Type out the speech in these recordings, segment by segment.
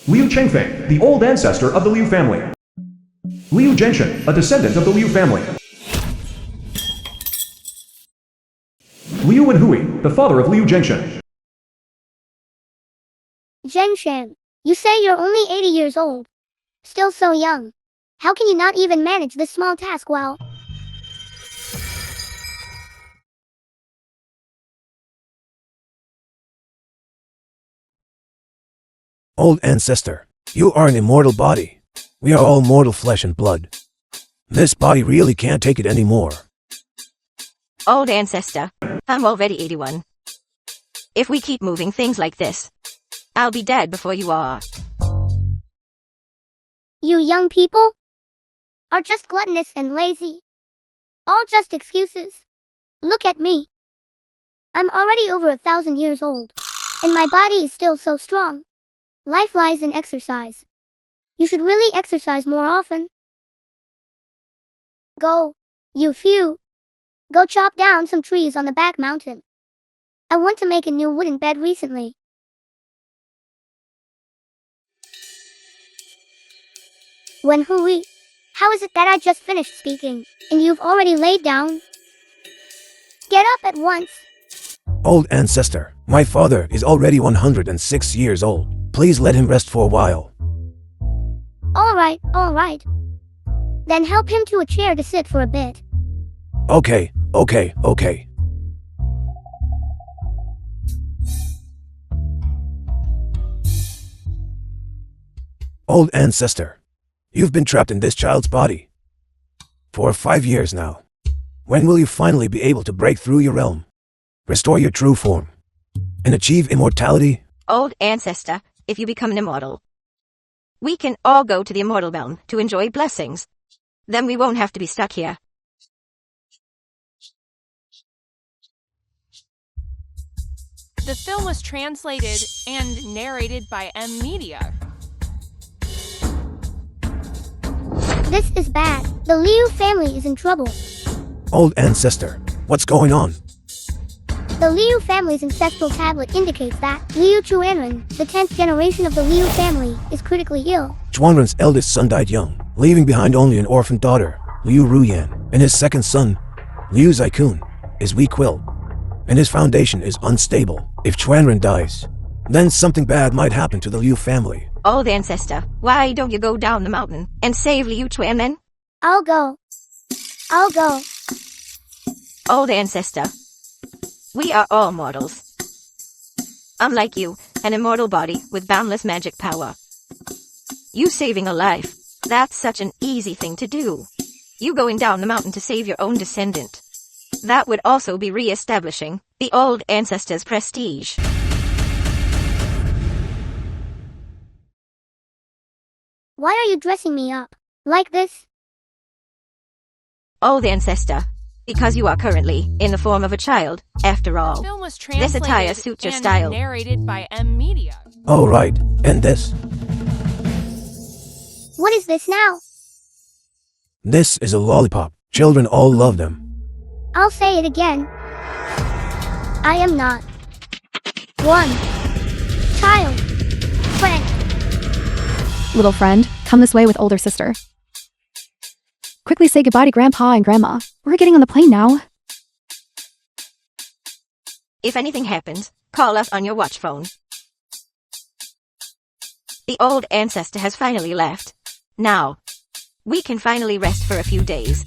Liu Chengfei, the old ancestor of the Liu family. Liu Zhenshin, a descendant of the Liu family. Liu Wenhui, the father of Liu Zhenshin. Zhenshin, you say you're only 80 years old. Still so young. How can you not even manage this small task well? Old Ancestor, you are an immortal body. We are all mortal flesh and blood. This body really can't take it anymore. Old Ancestor, I'm already 81. If we keep moving things like this, I'll be dead before you are. You young people are just gluttonous and lazy. All just excuses. Look at me. I'm already over 1,000 years old, and my body is still so strong. Life lies in exercise. You should really exercise more often. Go, you few. Go chop down some trees on the back mountain. I want to make a new wooden bed recently. Wenhui, how is it that I just finished speaking, and you've already laid down? Get up at once. Old Ancestor, my father is already 106 years old. Please let him rest for a while. All right. Then help him to a chair to sit for a bit. Okay. Old Ancestor, you've been trapped in this child's body for 5 years now. When will you finally be able to break through your realm, restore your true form, and achieve immortality? Old Ancestor, if you become an immortal, we can all go to the immortal realm to enjoy blessings. Then we won't have to be stuck here. The film was translated and narrated by M Media. This is bad. The Liu family is in trouble. Old Ancestor, what's going on? The Liu family's ancestral tablet indicates that Liu Chuanren, the 10th generation of the Liu family, is critically ill. Chuanren's eldest son died young, leaving behind only an orphan daughter, Liu Ruyan, and his second son, Liu Zaikun, is weak-willed, and his foundation is unstable. If Chuanren dies, then something bad might happen to the Liu family. Old Ancestor, why don't you go down the mountain and save Liu Chuanren? I'll go. Old Ancestor, we are all mortals. Unlike you, an immortal body with boundless magic power. You saving a life, that's such an easy thing to do. You going down the mountain to save your own descendant. That would also be re-establishing the old ancestor's prestige. Why are you dressing me up like this? Old Ancestor, because you are currently in the form of a child, after all. The film was This attire translated suits your and style. narrated by M Media. Oh right, and this? What is this now? This is a lollipop. Children all love them. I'll say it again. I am not one child. Friend. Little friend, come this way with older sister. Quickly say goodbye to Grandpa and Grandma. We're getting on the plane now. If anything happens, call us on your watch phone. The old ancestor has finally left. Now, we can finally rest for a few days.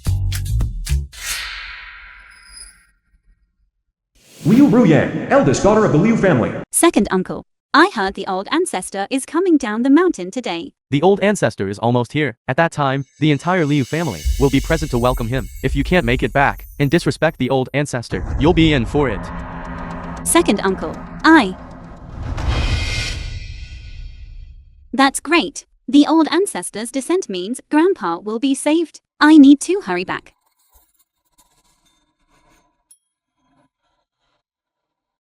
Liu Ruyan, eldest daughter of the Liu family. Second uncle, I heard the old ancestor is coming down the mountain today. The old ancestor is almost here. At that time, the entire Liu family will be present to welcome him. If you can't make it back and disrespect the old ancestor, you'll be in for it. Second uncle, That's great. The old ancestor's descent means Grandpa will be saved. I need to hurry back.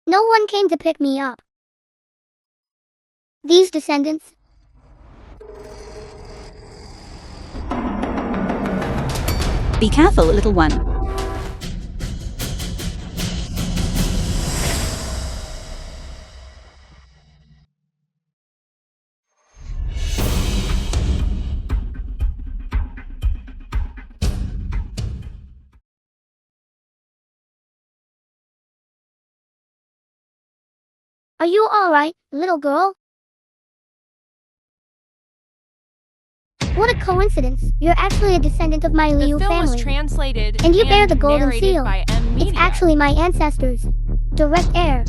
No one came to pick me up. These descendants. Be careful, little one. Are you alright, little girl? What a coincidence. You're actually a descendant of my The Liu film was family. translated And you bear the golden narrated seal. by M Media. It's actually my ancestors. Direct heir.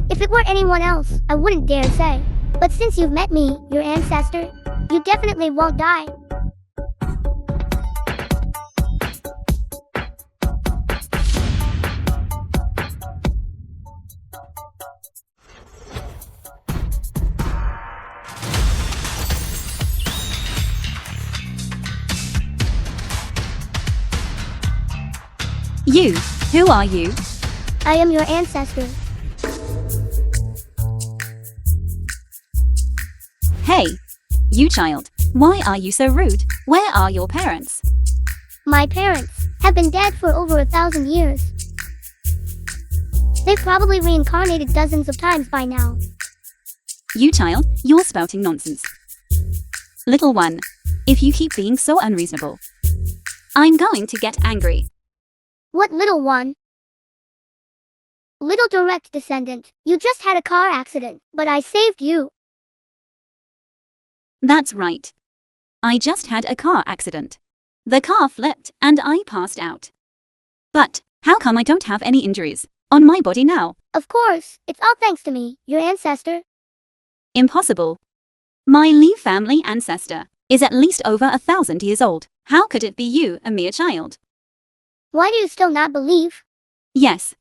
If it were anyone else, I wouldn't dare say. But since you've met me, your ancestor, you definitely won't die. You, who are you? I am your ancestor. Hey, you child, why are you so rude? Where are your parents? My parents have been dead for over 1,000 years. They've probably reincarnated dozens of times by now. You child, you're spouting nonsense. Little one, if you keep being so unreasonable, I'm going to get angry. What little one? Little direct descendant, you just had a car accident, but I saved you. That's right. I just had a car accident. The car flipped and I passed out. But how come I don't have any injuries on my body now? Of course, it's all thanks to me, your ancestor. Impossible. My Lee family ancestor is at least over 1,000 years old. How could it be you, a mere child? Why do you still not believe? Yes.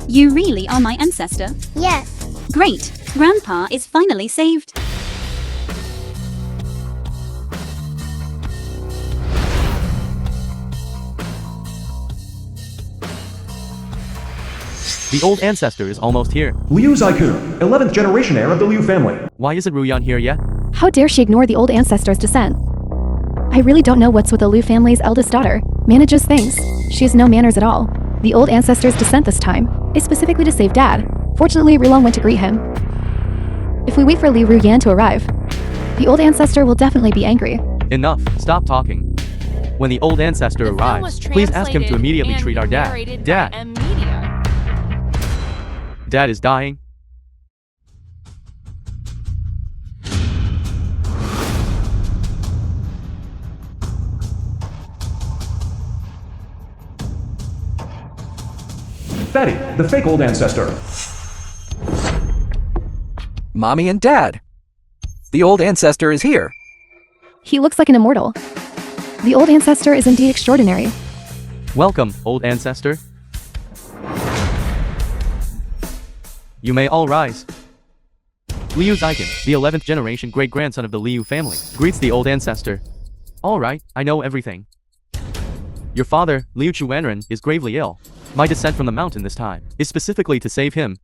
You really are my ancestor? Yes. Great. Grandpa is finally saved. The old ancestor is almost here. Liu Zaikun, 11th generation heir of the Liu family. Why isn't Ruyan here yet? How dare she ignore the old ancestor's descent? I really don't know what's with the Liu family's eldest daughter. Manages things. She has no manners at all. The old ancestor's descent this time is specifically to save Dad. Fortunately, Rilong went to greet him. If we wait for Li Ruyan to arrive, the old ancestor will definitely be angry. Enough, stop talking. When the old ancestor The film was arrives, please ask him to translated immediately and treat our dad. narrated by Dad, M Media. Dad is dying. Fatty, the fake old ancestor. Mommy and Dad. The old ancestor is here. He looks like an immortal. The old ancestor is indeed extraordinary. Welcome, old ancestor. You may all rise. Liu Zaikin, the 11th generation great-grandson of the Liu family, greets the old ancestor. All right, I know everything. Your father, Liu Chuanren, is gravely ill. My descent from the mountain this time is specifically to save him.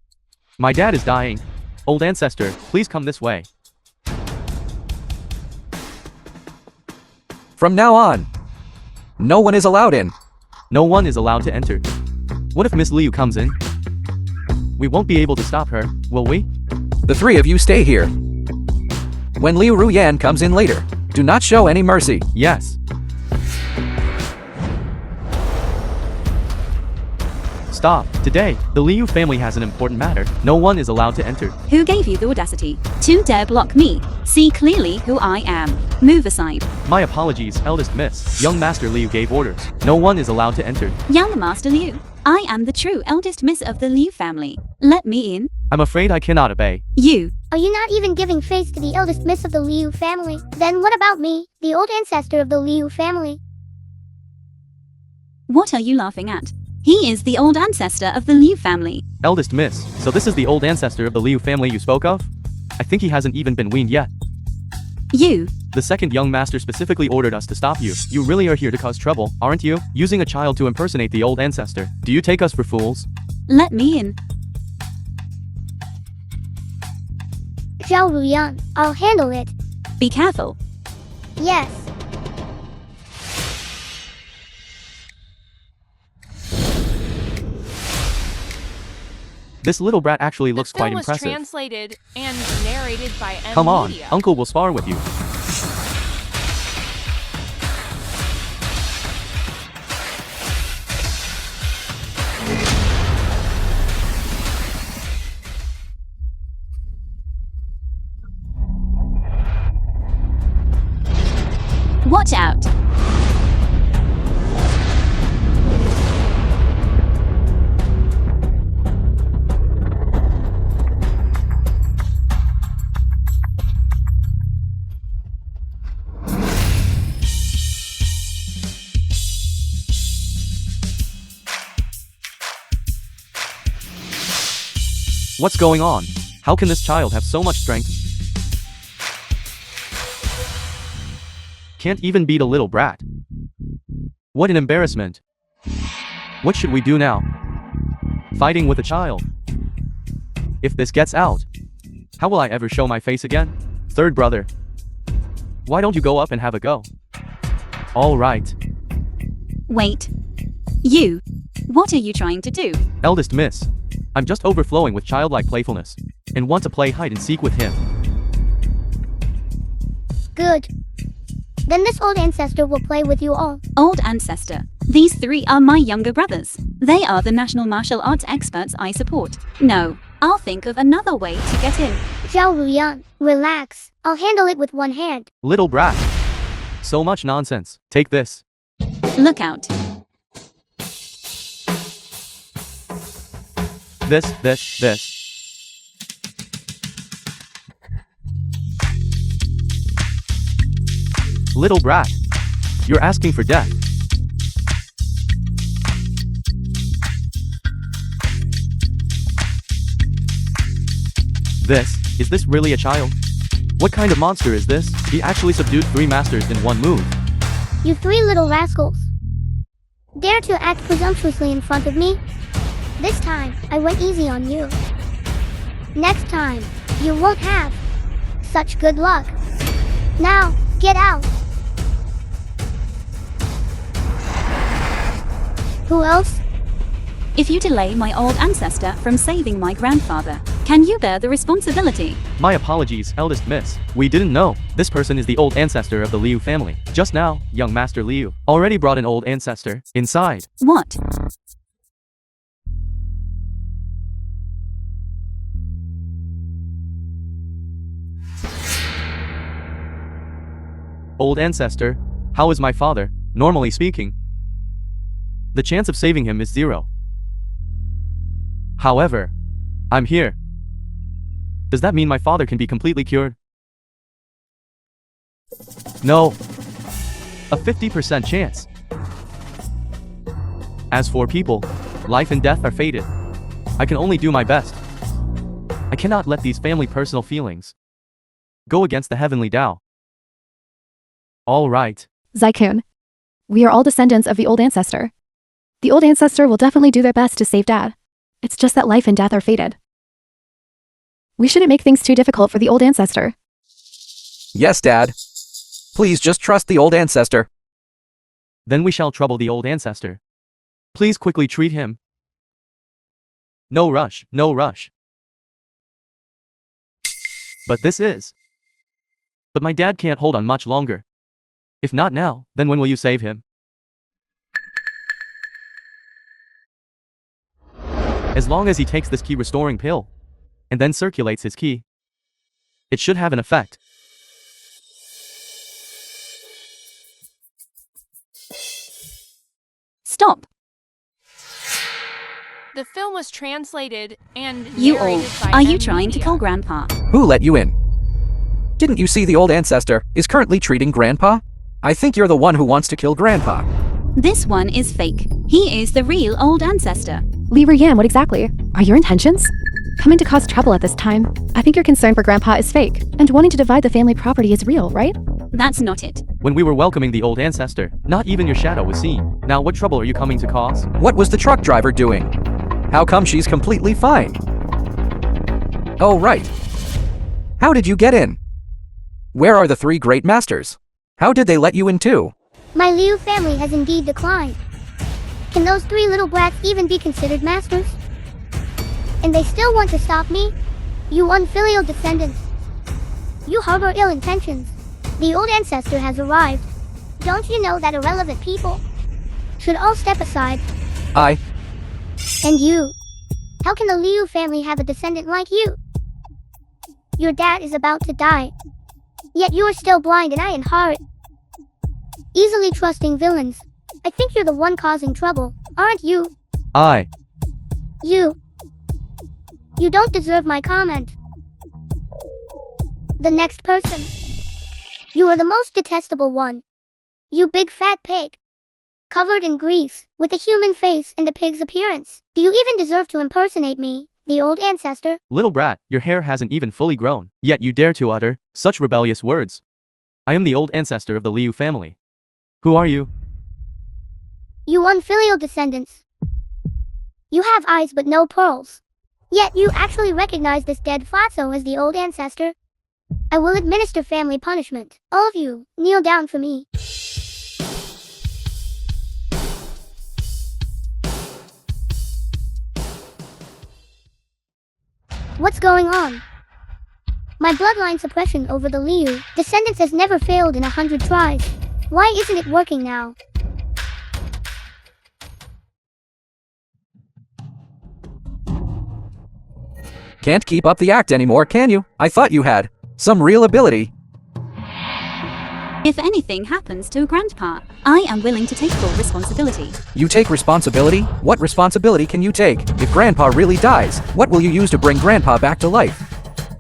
My dad is dying. Old ancestor, please come this way. From now on, no one is allowed in. No one is allowed to enter. What if Miss Liu comes in? We won't be able to stop her, will we? The three of you stay here. When Liu Ruyan comes in later, do not show any mercy. Yes. Stop. Today, the Liu family has an important matter. No one is allowed to enter. Who gave you the audacity to dare block me? See clearly who I am. Move aside. My apologies, eldest miss. Young Master Liu gave orders. No one is allowed to enter. Young Master Liu, I am the true eldest miss of the Liu family. Let me in. I'm afraid I cannot obey. You. Are you not even giving face to the eldest miss of the Liu family? Then what about me, the old ancestor of the Liu family? What are you laughing at? He is the old ancestor of the Liu family. Eldest miss, so this is the old ancestor of the Liu family you spoke of? I think he hasn't even been weaned yet. You. The second young master specifically ordered us to stop you. You really are here to cause trouble, aren't you? Using a child to impersonate the old ancestor. Do you take us for fools? Let me in. Zhao Ruyan, I'll handle it. Be careful. Yes. This little brat actually The looks film quite was impressive. translated and narrated by M. Come on, Media. Uncle will spar with you. Watch out! What's going on? How can this child have so much strength? Can't even beat a little brat. What an embarrassment. What should we do now? Fighting with a child. If this gets out, how will I ever show my face again? Third brother. Why don't you go up and have a go? All right. Wait. You. What are you trying to do? Eldest miss. I'm just overflowing with childlike playfulness and want to play hide and seek with him. Good. Then this old ancestor will play with you all. Old Ancestor. These three are my younger brothers. They are the national martial arts experts I support. No, I'll think of another way to get in. Zhao Ruyan, relax. I'll handle it with one hand. Little brat. So much nonsense. Take this. Look out. This. Little brat. You're asking for death. Is this really a child? What kind of monster is this? He actually subdued 3 masters in one move. You 3 little rascals. Dare to act presumptuously in front of me? This time, I went easy on you. Next time, you won't have such good luck. Now, get out. Who else? If you delay my old ancestor from saving my grandfather, can you bear the responsibility? My apologies, eldest miss. We didn't know. This person is the old ancestor of the Liu family. Just now, young Master Liu already brought an old ancestor inside. What? Old ancestor, how is my father, normally speaking? The chance of saving him is 0. However, I'm here. Does that mean my father can be completely cured? No. A 50% chance. As for people, life and death are fated. I can only do my best. I cannot let these family personal feelings go against the heavenly Tao. All right. Zaikun. We are all descendants of the old ancestor. The old ancestor will definitely do their best to save Dad. It's just that life and death are fated. We shouldn't make things too difficult for the old ancestor. Yes, Dad. Please just trust the old ancestor. Then we shall trouble the old ancestor. Please quickly treat him. No rush, no rush. But my dad can't hold on much longer. If not now, then when will you save him? As long as he takes this key restoring pill, and then circulates his key, it should have an effect. Stop. The film was translated and You all, narrated by are you M. trying to Media. kill Grandpa? Who let you in? Didn't you see the old ancestor is currently treating Grandpa? I think you're the one who wants to kill Grandpa. This one is fake. He is the real old ancestor. Li Ruyan, what exactly? Are your intentions? Coming to cause trouble at this time. I think your concern for Grandpa is fake, and wanting to divide the family property is real, right? That's not it. When we were welcoming the old ancestor, not even your shadow was seen. Now what trouble are you coming to cause? What was the truck driver doing? How come she's completely fine? Oh, right. How did you get in? Where are the 3 great masters? How did they let you in too? My Liu family has indeed declined. Can those 3 little brats even be considered masters? And they still want to stop me? You unfilial descendants. You harbor ill intentions. The old ancestor has arrived. Don't you know that irrelevant people should all step aside? And you? How can the Liu family have a descendant like you? Your dad is about to die. Yet you are still blind and eye and heart. Easily trusting villains. I think you're the one causing trouble, aren't you? You don't deserve my comment. The next person. You are the most detestable one. You big fat pig. Covered in grease, with a human face and a pig's appearance. Do you even deserve to impersonate me, the old ancestor? Little brat, your hair hasn't even fully grown, yet you dare to utter such rebellious words. I am the old ancestor of the Liu family. Who are you? You unfilial descendants. You have eyes but no pearls. Yet you actually recognize this dead fatso as the old ancestor? I will administer family punishment. All of you, kneel down for me. What's going on? My bloodline suppression over the Liu descendants has never failed in 100 tries. Why isn't it working now? can't keep up the act anymore, can you? I thought you had some real ability. If anything happens to Grandpa, I am willing to take full responsibility. You take responsibility? What responsibility can you take? If Grandpa really dies, what will you use to bring Grandpa back to life?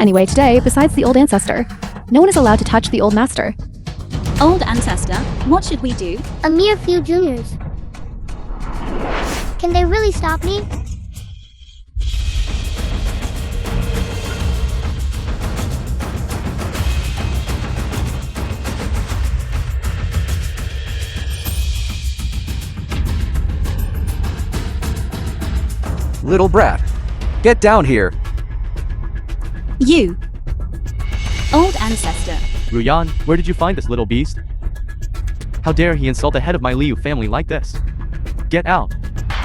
Anyway, today, besides the old ancestor, no one is allowed to touch the old master. Old Ancestor, what should we do? A mere few juniors. Can they really stop me? Little brat, get down here. You. Old Ancestor. Ruyan, where did you find this little beast? How dare he insult the head of my Liu family like this? Get out.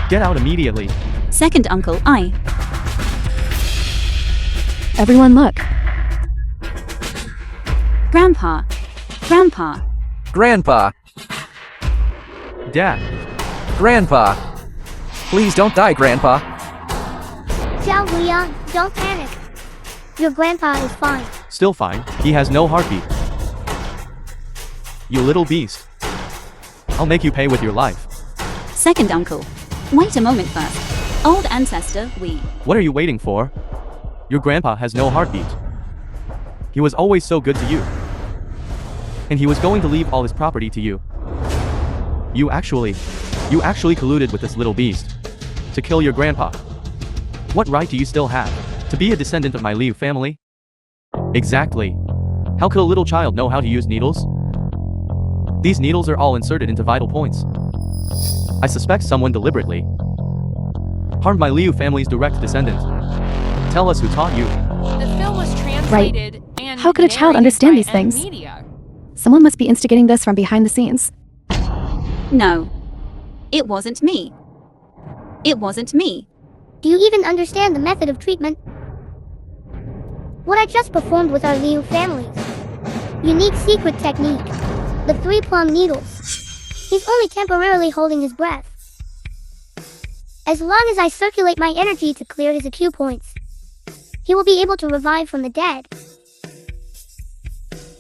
Get out immediately. Second Uncle, I. Everyone look. Grandpa. Grandpa. Grandpa. Dad. Grandpa. Please don't die, Grandpa. Xiao Guyan, don't panic. Your grandpa is fine. Still fine, he has no heartbeat. You little beast. I'll make you pay with your life. Second Uncle. Wait a moment first. Old Ancestor, we. What are you waiting for? Your grandpa has no heartbeat. He was always so good to you. And he was going to leave all his property to you. You actually colluded with this little beast to kill your grandpa. What right do you still have to be a descendant of my Liu family? Exactly. How could a little child know how to use needles? These needles are all inserted into vital points. I suspect someone deliberately harmed my Liu family's direct descendant. Tell us who taught you. The film was translated and How could a child narrated understand by these things? Media. Someone must be instigating this from behind the scenes. No. It wasn't me. It wasn't me. Do you even understand the method of treatment? What I just performed with our Liu family's unique secret technique. The 3 plum needles. He's only temporarily holding his breath. As long as I circulate my energy to clear his acupoints, he will be able to revive from the dead.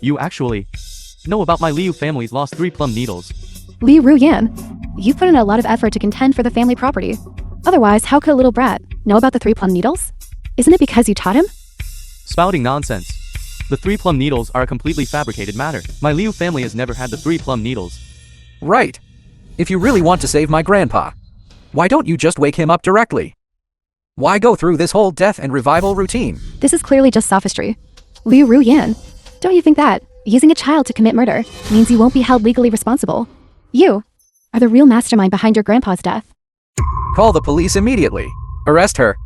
You actually know about my Liu family's lost 3 plum needles. Li Ruyan, you've put in a lot of effort to contend for the family property. Otherwise, how could a little brat know about the 3 plum needles? Isn't it because you taught him? Spouting nonsense. The 3 plum needles are a completely fabricated matter. My Liu family has never had the 3 plum needles. Right. If you really want to save my grandpa, why don't you just wake him up directly? Why go through this whole death and revival routine? This is clearly just sophistry. Li Ruyan, don't you think that using a child to commit murder means you won't be held legally responsible? You are the real mastermind behind your grandpa's death. Call the police immediately. Arrest her.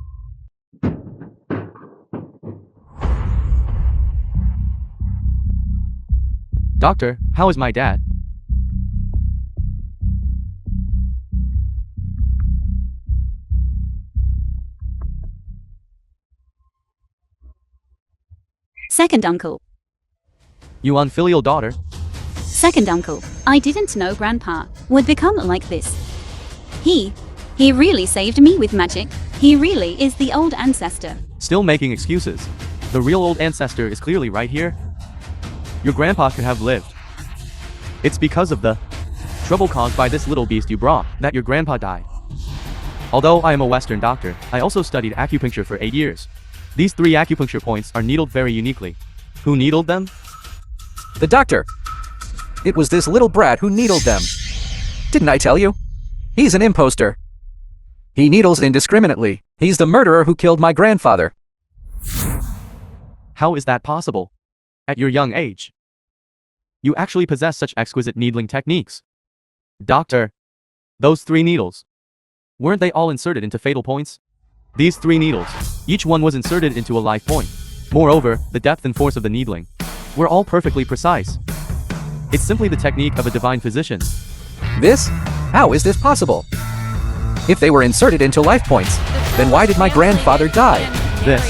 Doctor, how is my dad? Second uncle. You unfilial daughter. Second uncle. I didn't know Grandpa would become like this. He really saved me with magic. He really is the old ancestor. Still making excuses. The real old ancestor is clearly right here. Your grandpa could have lived. It's because of the trouble caused by this little beast you brought that your grandpa died. Although I am a Western doctor, I also studied acupuncture for 8 years. These 3 acupuncture points are needled very uniquely. Who needled them? The doctor. It was this little brat who needled them. Didn't I tell you? He's an imposter. He needles indiscriminately. He's the murderer who killed my grandfather. How is that possible? At your young age, you actually possess such exquisite needling techniques. Doctor, those 3 needles, weren't they all inserted into fatal points? These 3 needles, each one was inserted into a life point. Moreover, the depth and force of the needling were all perfectly precise. It's simply the technique of a divine physician. This? How is this possible? If they were inserted into life points, then why did my grandfather die? This.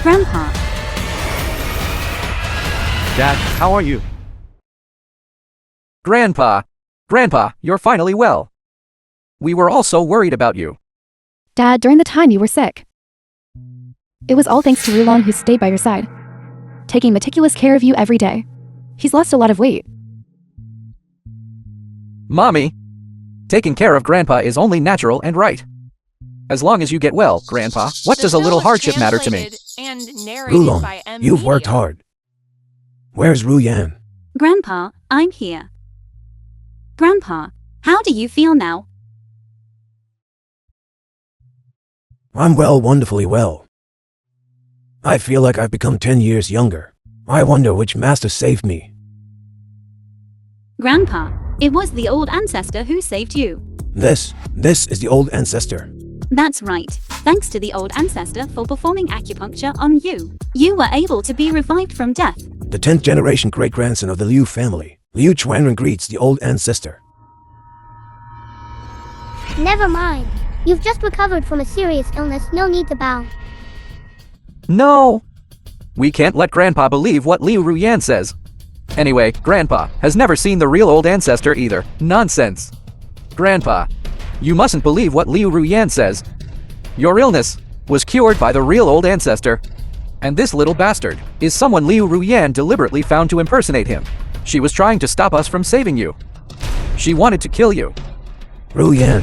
Grandpa. Dad, how are you? Grandpa. Grandpa, you're finally well. We were all so worried about you. Dad, during the time you were sick, it was all thanks to Rulong who stayed by your side, taking meticulous care of you every day. He's lost a lot of weight. Mommy, taking care of Grandpa is only natural and right. As long as you get well, Grandpa, what does a little hardship matter to me? Rulong, you've worked hard. Where's Ruyan? Grandpa, I'm here. Grandpa, how do you feel now? I'm well, wonderfully well. I feel like I've become 10 years younger. I wonder which master saved me. Grandpa, it was the old ancestor who saved you. This is the old ancestor. That's right. Thanks to the old ancestor for performing acupuncture on you, you were able to be revived from death. The 10th generation great-grandson of the Liu family. Liu Chuanren greets the old ancestor. Never mind. You've just recovered from a serious illness, no need to bow. No! We can't let Grandpa believe what Liu Ruyan says. Anyway, Grandpa has never seen the real old ancestor either. Nonsense. Grandpa, you mustn't believe what Liu Ruyan says. Your illness was cured by the real old ancestor. And this little bastard is someone Liu Ruyan deliberately found to impersonate him. She was trying to stop us from saving you. She wanted to kill you. Ruyan,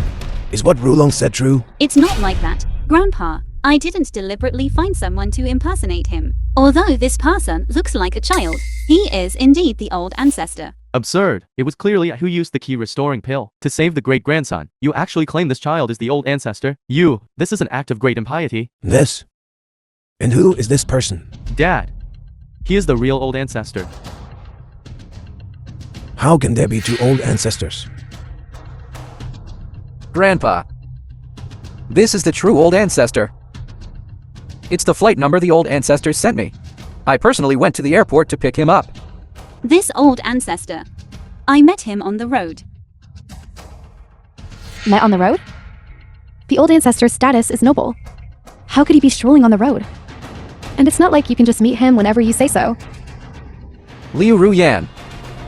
is what Rulong said true? It's not like that, Grandpa. I didn't deliberately find someone to impersonate him. Although this person looks like a child, he is indeed the old ancestor. Absurd. It was clearly who used the key restoring pill to save the great-grandson. You actually claim this child is the old ancestor? This is an act of great impiety. This? And who is this person? Dad. He is the real old ancestor. How can there be 2 old ancestors? Grandpa, this is the true old ancestor. It's the flight number the old ancestor sent me. I personally went to the airport to pick him up. This old ancestor. I met him on the road. Met on the road? The old ancestor's status is noble. How could he be strolling on the road? And it's not like you can just meet him whenever you say so. Liu Ruyan,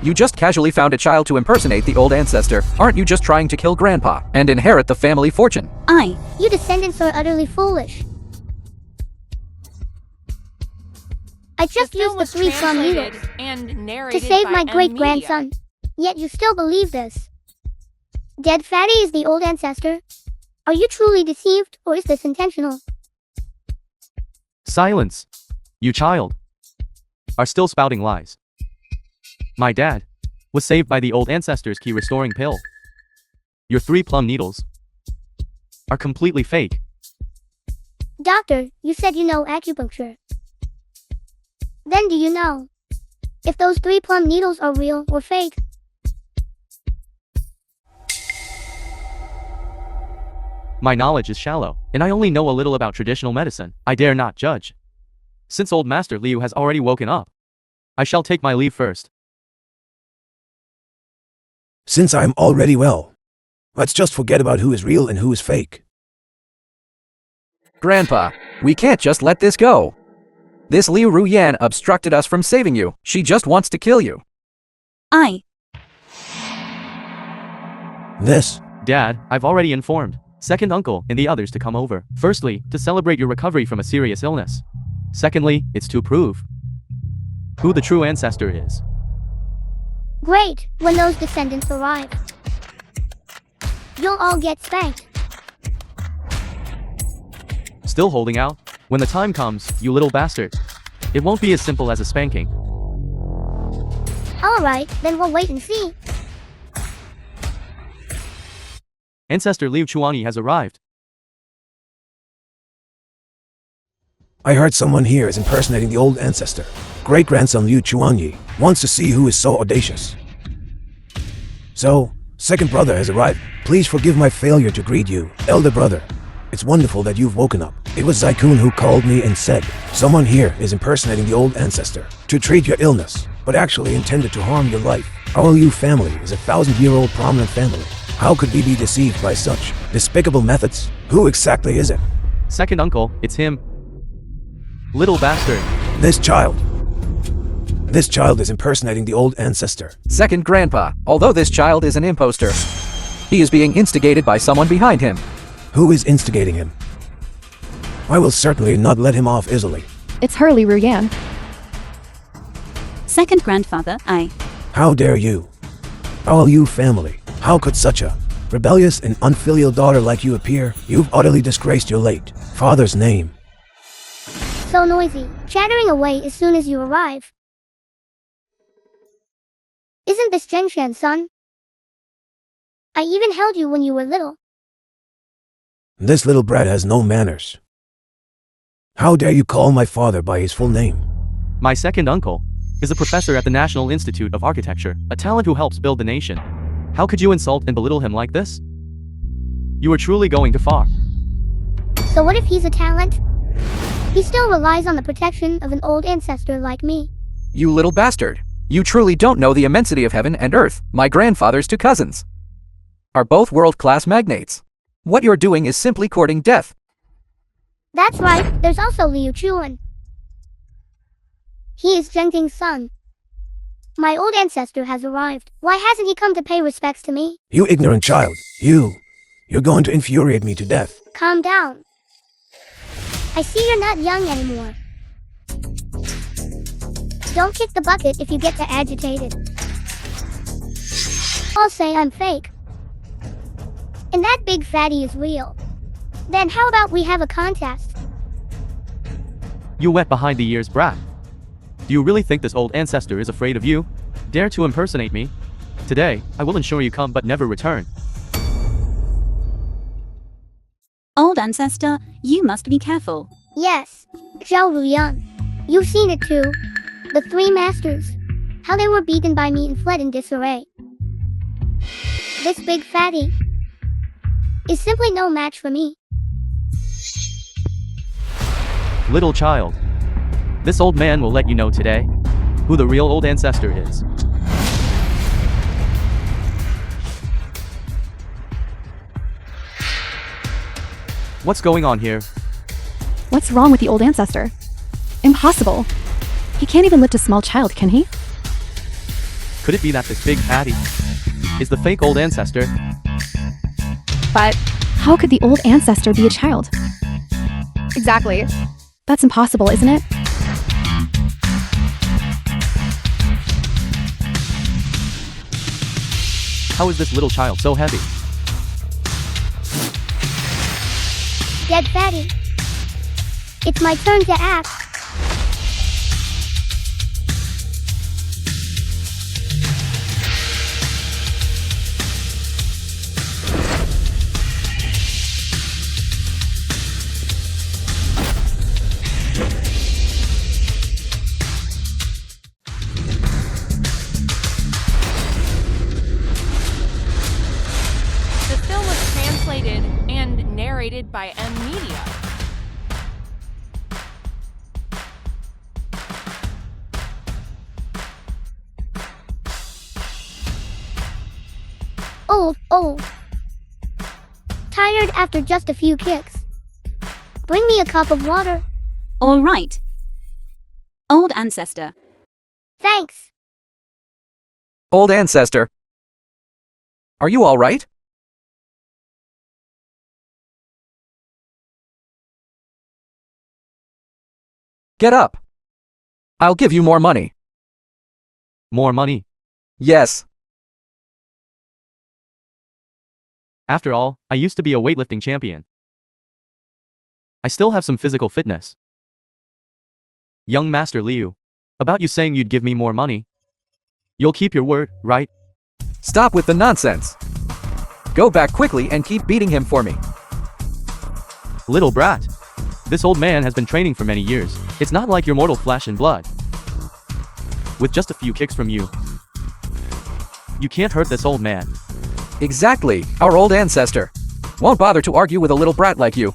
you just casually found a child to impersonate the old ancestor. Aren't you just trying to kill Grandpa and inherit the family fortune? You descendants are utterly foolish. I just used the 3 plum needles to save my great-grandson. Yet you still believe this. Dead Fatty is the old ancestor? Are you truly deceived, or is this intentional? Silence. You child. Are still spouting lies. My dad was saved by the old ancestor's key restoring pill. Your 3 plum needles are completely fake. Doctor, you said you know acupuncture. Then do you know if those 3 plum needles are real or fake? My knowledge is shallow, and I only know a little about traditional medicine. I dare not judge. Since old Master Liu has already woken up, I shall take my leave first. Since I'm already well, Let's just forget about who is real and who is fake. Grandpa, we can't just let this go. This Liu Ruyan obstructed us from saving you. She just wants to kill you. This. Dad, I've already informed second uncle and the others to come over. Firstly, to celebrate your recovery from a serious illness. Secondly, it's to prove who the true ancestor is. Great, when those descendants arrive. You'll all get spanked. Still holding out? When the time comes, you little bastard. It won't be as simple as a spanking. Alright, then we'll wait and see. Ancestor Liu Chuanyi has arrived. I heard someone here is impersonating the old ancestor. Great-grandson Liu Chuanyi wants to see who is so audacious. So, second brother has arrived. Please forgive my failure to greet you, elder brother. It's wonderful that you've woken up. It was Zaikun who called me and said, someone here is impersonating the old ancestor to treat your illness, but actually intended to harm your life. Our Liu family is a 1,000-year-old prominent family. How could we be deceived by such despicable methods? Who exactly is it? Second uncle, it's him. Little bastard. This child. This child is impersonating the old ancestor. Second grandpa, although this child is an imposter, he is being instigated by someone behind him. Who is instigating him? I will certainly not let him off easily. It's her, Li Ruyan. Second grandfather, How dare you? Our Liu family. How could such a rebellious and unfilial daughter like you appear? You've utterly disgraced your late father's name. So noisy, chattering away as soon as you arrive. Isn't this Zhengshan's son? I even held you when you were little. This little brat has no manners. How dare you call my father by his full name? My second uncle is a professor at the National Institute of Architecture, a talent who helps build the nation. How could you insult and belittle him like this? You are truly going too far. So what if he's a talent? He still relies on the protection of an old ancestor like me. You little bastard. You truly don't know the immensity of heaven and earth. My grandfather's two cousins are both world-class magnates. What you're doing is simply courting death. That's right, there's also Liu Chuan. He is Zhengting's son. My old ancestor has arrived. Why hasn't he come to pay respects to me? You ignorant child. You're going to infuriate me to death. Calm down. I see you're not young anymore. Don't kick the bucket if you get too agitated. I'll say I'm fake. And that big fatty is real. Then how about we have a contest? You wet behind the ears brat. Do you really think this old ancestor is afraid of you? Dare to impersonate me? Today, I will ensure you come but never return. old ancestor, you must be careful. Yes, Zhao Ruyan. You've seen it too. The three masters. How they were beaten by me and fled in disarray. This big fatty is simply no match for me. Little child. This old man will let you know today who the real old ancestor is. What's going on here? What's wrong with the old ancestor? Impossible. He can't even lift a small child, can he? Could it be that this big fatty is the fake old ancestor? But how could the old ancestor be a child? Exactly. That's impossible, isn't it? How is this little child so heavy? Dead fatty. It's my turn to act. The film was translated and narrated by M Media. Old. tired after just a few kicks. Bring me a cup of water. All right. Old Ancestor. Thanks. Old Ancestor. Are you all right? Get up. I'll give you more money. More money. Yes. After all, I used to be a weightlifting champion. I still have some physical fitness. Young Master Liu, about you saying you'd give me more money. You'll keep your word, right? Stop with the nonsense. Go back quickly and keep beating him for me. Little brat. This old man has been training for many years. It's not like your mortal flesh and blood. With just a few kicks from you, you can't hurt this old man. Exactly, our old ancestor. Won't bother to argue with a little brat like you.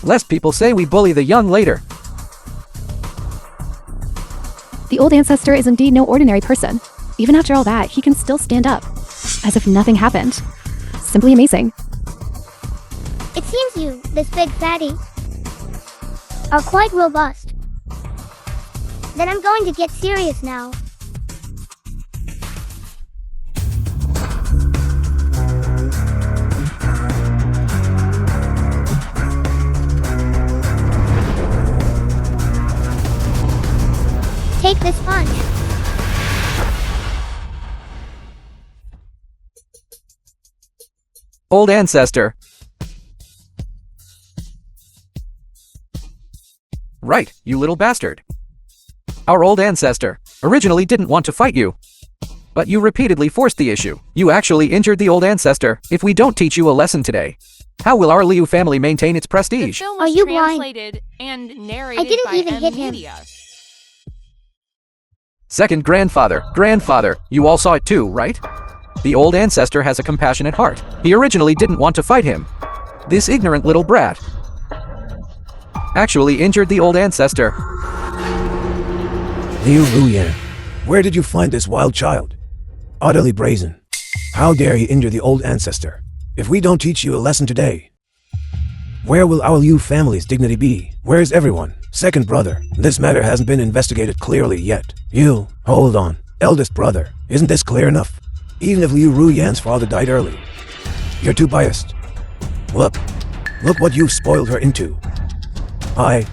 Lest people say we bully the young later. The old ancestor is indeed no ordinary person. Even after all that, he can still stand up, as if nothing happened. Simply amazing. It seems you, this big fatty, are quite robust. Then I'm going to get serious now. Take this punch. Old ancestor. Right, you little bastard. Our old ancestor originally didn't want to fight you. But you repeatedly forced the issue. You actually injured the old ancestor. If we don't teach you a lesson today, how will our Liu family maintain its The prestige? film Are was you blind? translated and narrated I didn't by even hit him. Media. Second grandfather, you all saw it too, right? The old ancestor has a compassionate heart. He originally didn't want to fight him. This ignorant little brat actually injured the old ancestor. Liu Ruyan, where did you find this wild child? Utterly brazen. How dare he injure the old ancestor? If we don't teach you a lesson today, where will our Liu family's dignity be? Where is everyone? Second brother, this matter hasn't been investigated clearly yet. You, hold on. Eldest brother, isn't this clear enough? Even if Liu Ruyan's father died early, you're too biased. Look what you've spoiled her into.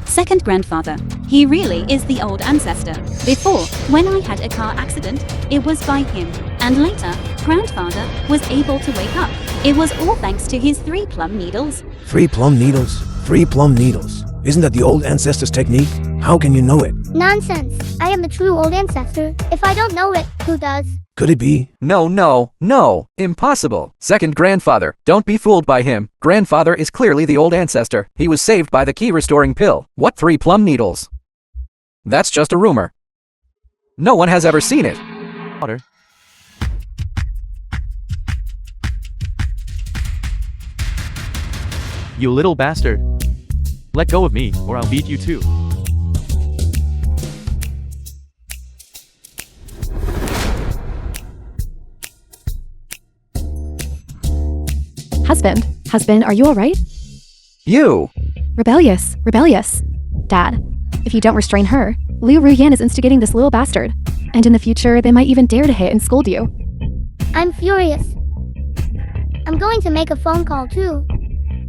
Second grandfather. He really is the old ancestor. Before, when I had a car accident, it was by him. And later, grandfather was able to wake up. It was all thanks to his 3 plum needles. 3 plum needles? 3 plum needles. Isn't that the old ancestor's technique? How can you know it? Nonsense. I am the true old ancestor. If I don't know it, who does? Could it be? No. Impossible. Second grandfather, don't be fooled by him. Grandfather is clearly the old ancestor. He was saved by the key restoring pill. What 3 plum needles? That's just a rumor. No one has ever seen it. Water. You little bastard. Let go of me, or I'll beat you too. Husband, are you alright? You! Rebellious. Dad, if you don't restrain her, Liu Ruyan is instigating this little bastard. And in the future, they might even dare to hit and scold you. I'm furious. I'm going to make a phone call too.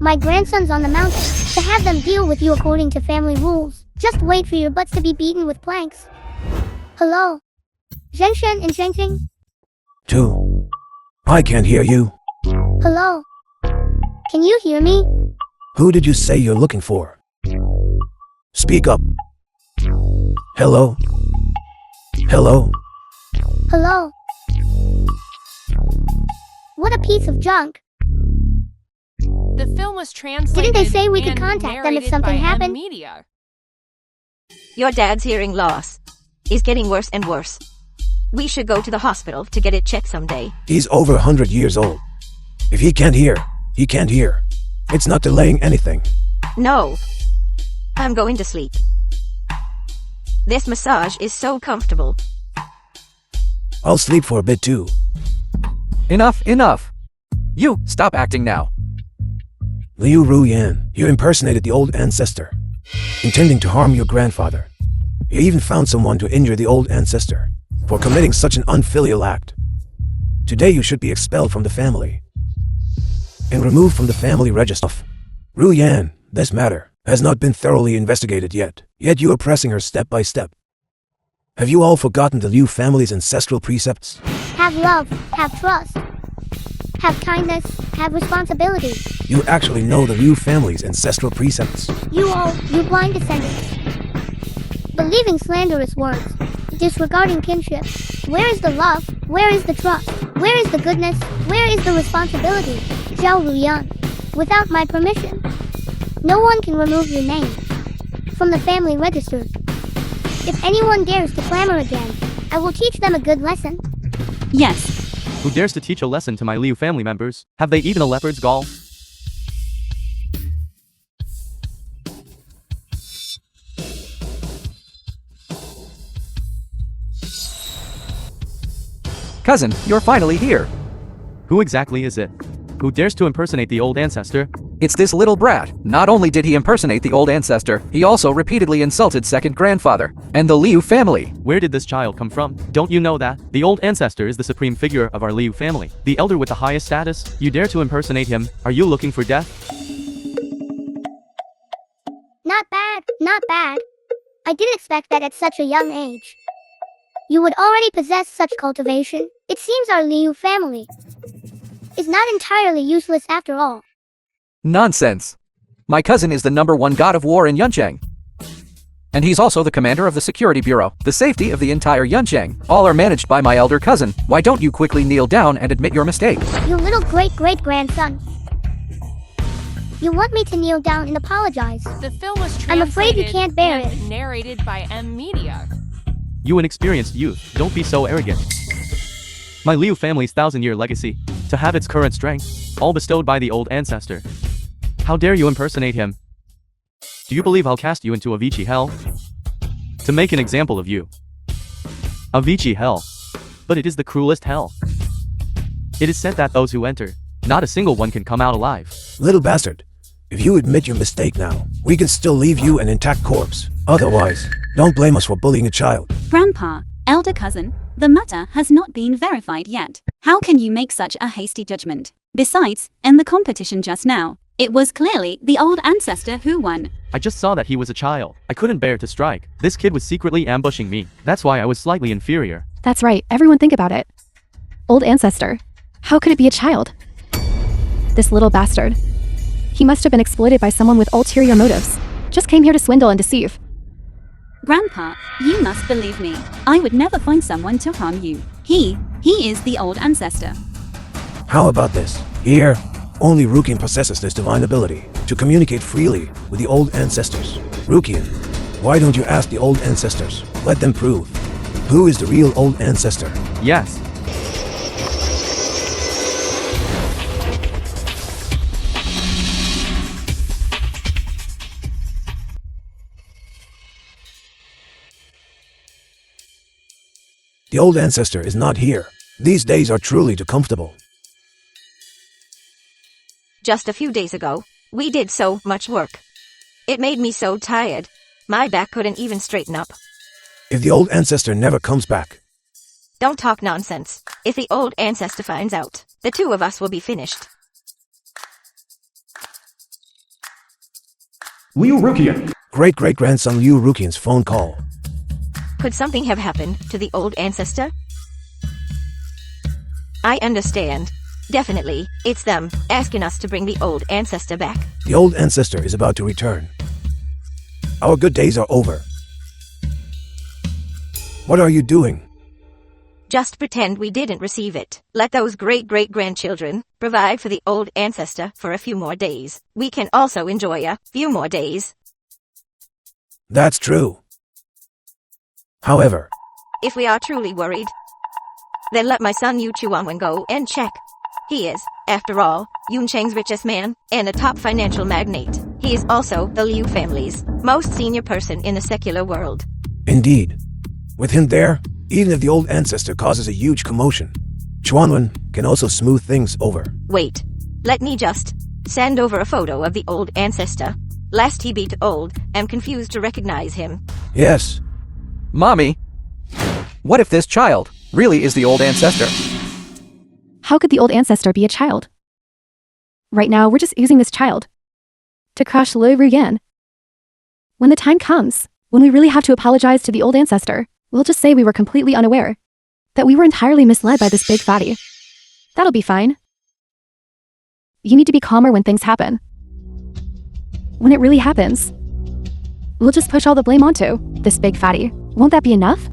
My grandson's on the mountain, to have them deal with you according to family rules. Just wait for your butts to be beaten with planks. Hello? Zhenshen and Zhengting? 2. I can't hear you. Hello? Can you hear me? Who did you say you're looking for? Speak up. Hello? Hello? What a piece of junk. The film was translated Didn't they say we could and contact them if narrated something by happened? Media. Your dad's hearing loss is getting worse and worse. We should go to the hospital to get it checked someday. He's over 100 years old. If he can't hear, he can't hear. It's not delaying anything. No. I'm going to sleep. This massage is so comfortable. I'll sleep for a bit too. Enough. You, stop acting now. Liu Ruyan, you impersonated the old ancestor, intending to harm your grandfather. You even found someone to injure the old ancestor for committing such an unfilial act. Today you should be expelled from the family and removed from the family register. Ruyan, this matter has not been thoroughly investigated yet you are pressing her step by step. Have you all forgotten the Liu family's ancestral precepts? Have love, have trust, have kindness, have responsibility. You actually know the Liu family's ancestral precepts. You blind descendants. Believing slanderous words, disregarding kinship. Where is the love? Where is the trust? Where is the goodness? Where is the responsibility? Zhao Ruyan, without my permission, no one can remove your name from the family register. If anyone dares to clamor again, I will teach them a good lesson. Yes. Who dares to teach a lesson to my Liu family members? Have they eaten a leopard's gall? Cousin, you're finally here. Who exactly is it? Who dares to impersonate the old ancestor? It's this little brat. Not only did he impersonate the old ancestor, he also repeatedly insulted second grandfather and the Liu family. Where did this child come from? Don't you know that? The old ancestor is the supreme figure of our Liu family, the elder with the highest status. You dare to impersonate him? Are you looking for death? Not bad, not bad. I didn't expect that at such a young age. You would already possess such cultivation. It seems our Liu family is not entirely useless after all. Nonsense. My cousin is the #1 god of war in Yuncheng. And he's also the commander of the security bureau. The safety of the entire Yuncheng. All are managed by my elder cousin. Why don't you quickly kneel down and admit your mistake? You little great-great-grandson. You want me to kneel down and apologize? The film was translated I'm afraid you can't bear and it. narrated by M Media. You inexperienced youth, don't be so arrogant. My Liu family's 1,000-year legacy, to have its current strength, all bestowed by the old ancestor. How dare you impersonate him? Do you believe I'll cast you into Avicii hell? To make an example of you. Avicii hell. But it is the cruelest hell. It is said that those who enter, not a single one can come out alive. Little bastard, if you admit your mistake now, we can still leave you an intact corpse. Otherwise, don't blame us for bullying a child. Grandpa, elder cousin, the matter has not been verified yet. How can you make such a hasty judgment? Besides, in the competition just now, it was clearly the old ancestor who won. I just saw that he was a child. I couldn't bear to strike. This kid was secretly ambushing me. That's why I was slightly inferior. That's right, everyone think about it. Old ancestor. How could it be a child? This little bastard. He must have been exploited by someone with ulterior motives. Just came here to swindle and deceive. Grandpa, you must believe me. I would never find someone to harm you. He is the old ancestor. How about this? Here, only Rukian possesses this divine ability to communicate freely with the old ancestors. Rukian, why don't you ask the old ancestors? Let them prove who is the real old ancestor. Yes. The old ancestor is not here. These days are truly too comfortable. Just a few days ago, we did so much work. It made me so tired. My back couldn't even straighten up. If the old ancestor never comes back, Don't talk nonsense. If the old ancestor finds out, the two of us will be finished. Liu Rukian. great-great-grandson Liu Rukian's phone call. Could something have happened to the old ancestor? I understand. Definitely, it's them, asking us to bring the old ancestor back. The old ancestor is about to return. Our good days are over. What are you doing? Just pretend we didn't receive it. Let those great-great-grandchildren provide for the old ancestor for a few more days. We can also enjoy a few more days. That's true. However, If we are truly worried, then let my son Yu Chuanwen go and check. He is, after all, Yuncheng's richest man and a top financial magnate. He is also the Liu family's most senior person in the secular world. indeed, with him there, even if the old ancestor causes a huge commotion, Chuanwen can also smooth things over. Wait, let me just Send over a photo of the old ancestor, lest he be too old and confused to recognize him. Yes. Mommy, what if this child really is the old ancestor? How could the old ancestor be a child? Right now, we're just using this child to crush Liu Ruyan. When the time comes, when we really have to apologize to the old ancestor, we'll just say we were completely unaware, that we were entirely misled by this big fatty. That'll be fine. You need to be calmer when things happen. When it really happens, we'll just push all the blame onto this big fatty. Won't that be enough?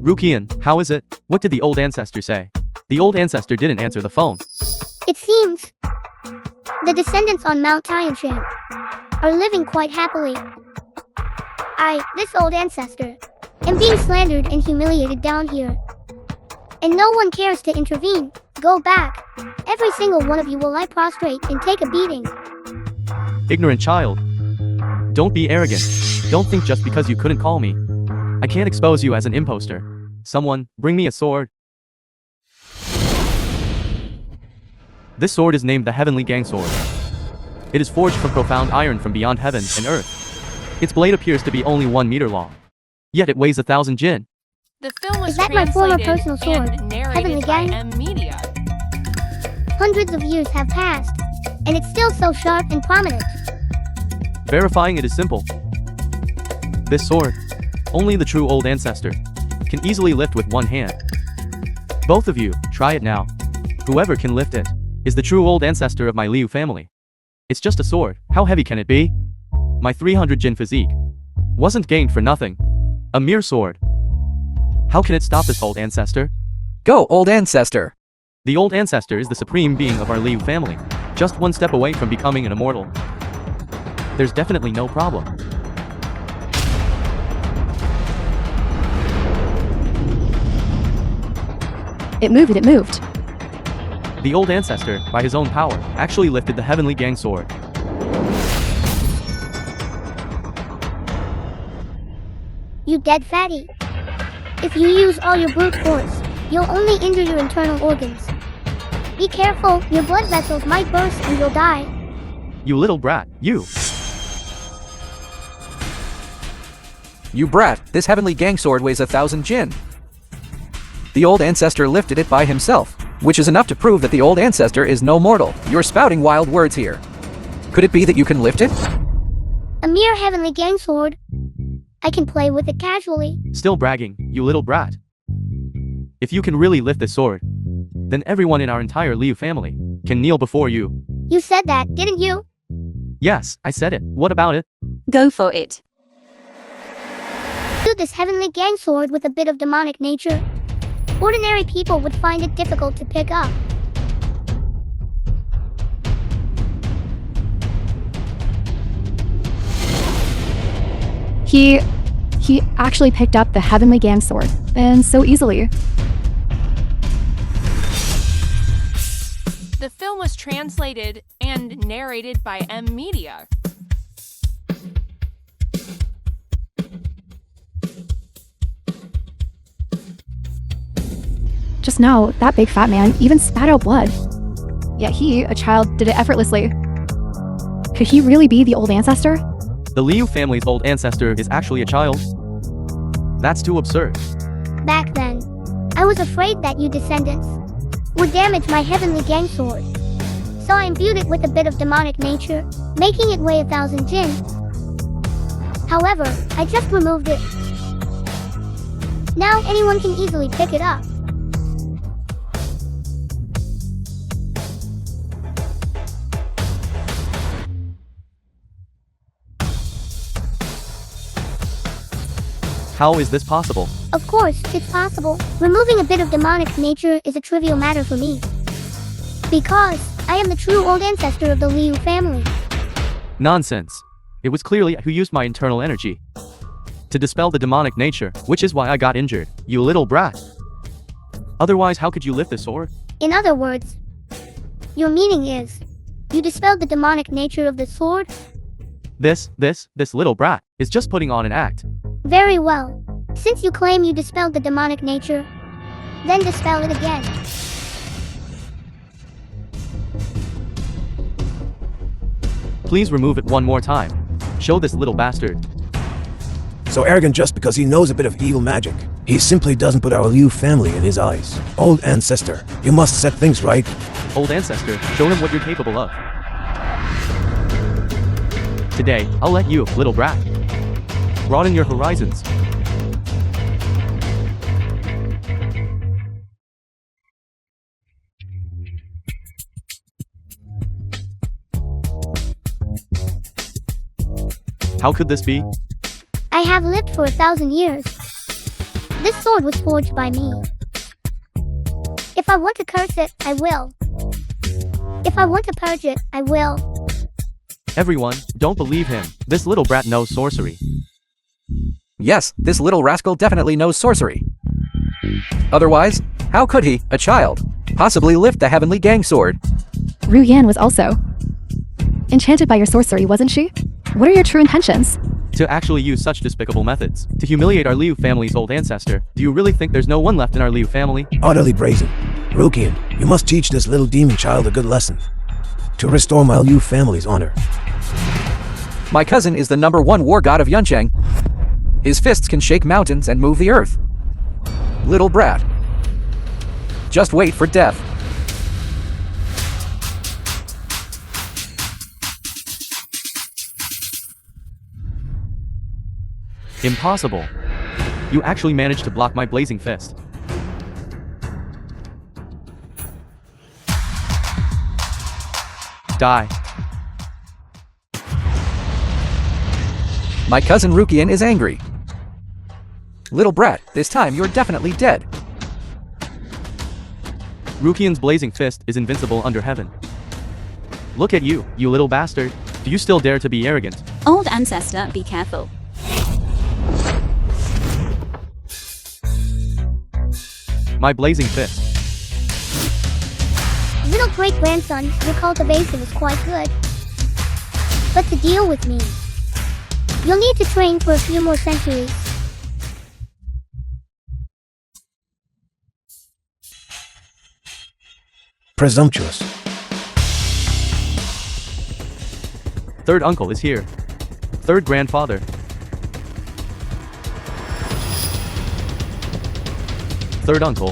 Rukian, how is it? What did the old ancestor say? The old ancestor didn't answer the phone. It seems the descendants on Mount Tianshan are living quite happily. This old ancestor, am being slandered and humiliated down here. And no one cares to intervene. Go back. Every single one of you will lie prostrate and take a beating. Ignorant child. Don't be arrogant. Don't think just because you couldn't call me, I can't expose you as an imposter. Someone, bring me a sword. This sword is named the Heavenly Gang Sword. It is forged from profound iron from beyond heaven and earth. Its blade appears to be only 1 meter long. Yet it weighs 1,000 jin. The film was Is that my former translated personal sword, and Heavenly narrated by Gang? M Media. Hundreds of years have passed, and it's still so sharp and prominent. Verifying it is simple. This sword, only the true old ancestor, can easily lift with one hand. Both of you, try it now. Whoever can lift it is the true old ancestor of my Liu family. It's just a sword. How heavy can it be? My 300 jin physique wasn't gained for nothing. A mere sword. How can it stop this old ancestor? Go, old ancestor. The old ancestor is the supreme being of our Liu family, just one step away from becoming an immortal. There's definitely no problem. It moved, it moved. The old ancestor, by his own power, actually lifted the Heavenly Gang Sword. You dead fatty. If you use all your brute force, you'll only injure your internal organs. Be careful, your blood vessels might burst and you'll die. You little brat, you. You brat, this Heavenly Gang Sword weighs 1,000 jin. The old ancestor lifted it by himself, which is enough to prove that the old ancestor is no mortal. You're spouting wild words here. Could it be that you can lift it? A mere Heavenly Gang Sword. I can play with it casually. Still bragging, you little brat. If you can really lift this sword, then everyone in our entire Liu family can kneel before you. You said that, didn't you? Yes, I said it. What about it? Go for it. Do this Heavenly Gang Sword with a bit of demonic nature. Ordinary people would find it difficult to pick up. He actually picked up the Heavenly Gang Sword, and so easily. The film was translated and narrated by M Media. Just now, that big fat man even spat out blood. Yet he, a child, did it effortlessly. Could he really be the old ancestor? The Liu family's old ancestor is actually a child. That's too absurd. Back then, I was afraid that you descendants would damage my Heavenly Gang Sword. So I imbued it with a bit of demonic nature, making it weigh 1,000 jin. However, I just removed it. Now anyone can easily pick it up. How is this possible? Of course, it's possible. Removing a bit of demonic nature is a trivial matter for me. Because I am the true old ancestor of the Liu family. Nonsense. It was clearly who used my internal energy to dispel the demonic nature, which is why I got injured, you little brat. Otherwise, how could you lift the sword? In other words, your meaning is, you dispelled the demonic nature of the sword? This little brat is just putting on an act. Very well. Since you claim you dispelled the demonic nature, then dispel it again. Please remove it one more time. Show this little bastard. So arrogant just because he knows a bit of evil magic. He simply doesn't put our Liu family in his eyes. Old Ancestor, you must set things right. Old Ancestor, show him what you're capable of. Today, I'll let you, little brat. Broaden your horizons. How could this be? I have lived for 1,000 years. This sword was forged by me. If I want to curse it, I will. If I want to purge it, I will. Everyone, don't believe him. This little brat knows sorcery. Yes, this little rascal definitely knows sorcery. Otherwise, how could he, a child, possibly lift the heavenly gang sword? Ru Yan was also enchanted by your sorcery, wasn't she? What are your true intentions? To actually use such despicable methods. To humiliate our Liu family's old ancestor. Do you really think there's no one left in our Liu family? Utterly brazen. Rukian, you must teach this little demon child a good lesson. To restore my Liu family's honor. My cousin is the #1 war god of Yuncheng. His fists can shake mountains and move the earth. Little brat. Just wait for death. Impossible. You actually managed to block my blazing fist. Die. My cousin Rukian is angry. Little brat, this time you're definitely dead. Rukian's blazing fist is invincible under heaven. Look at you, you little bastard. Do you still dare to be arrogant? Old Ancestor, be careful. My blazing fist. Little great-grandson, your cultivation is quite good. But to deal with me, you'll need to train for a few more centuries. Presumptuous. Third uncle is here. Third grandfather. Third uncle.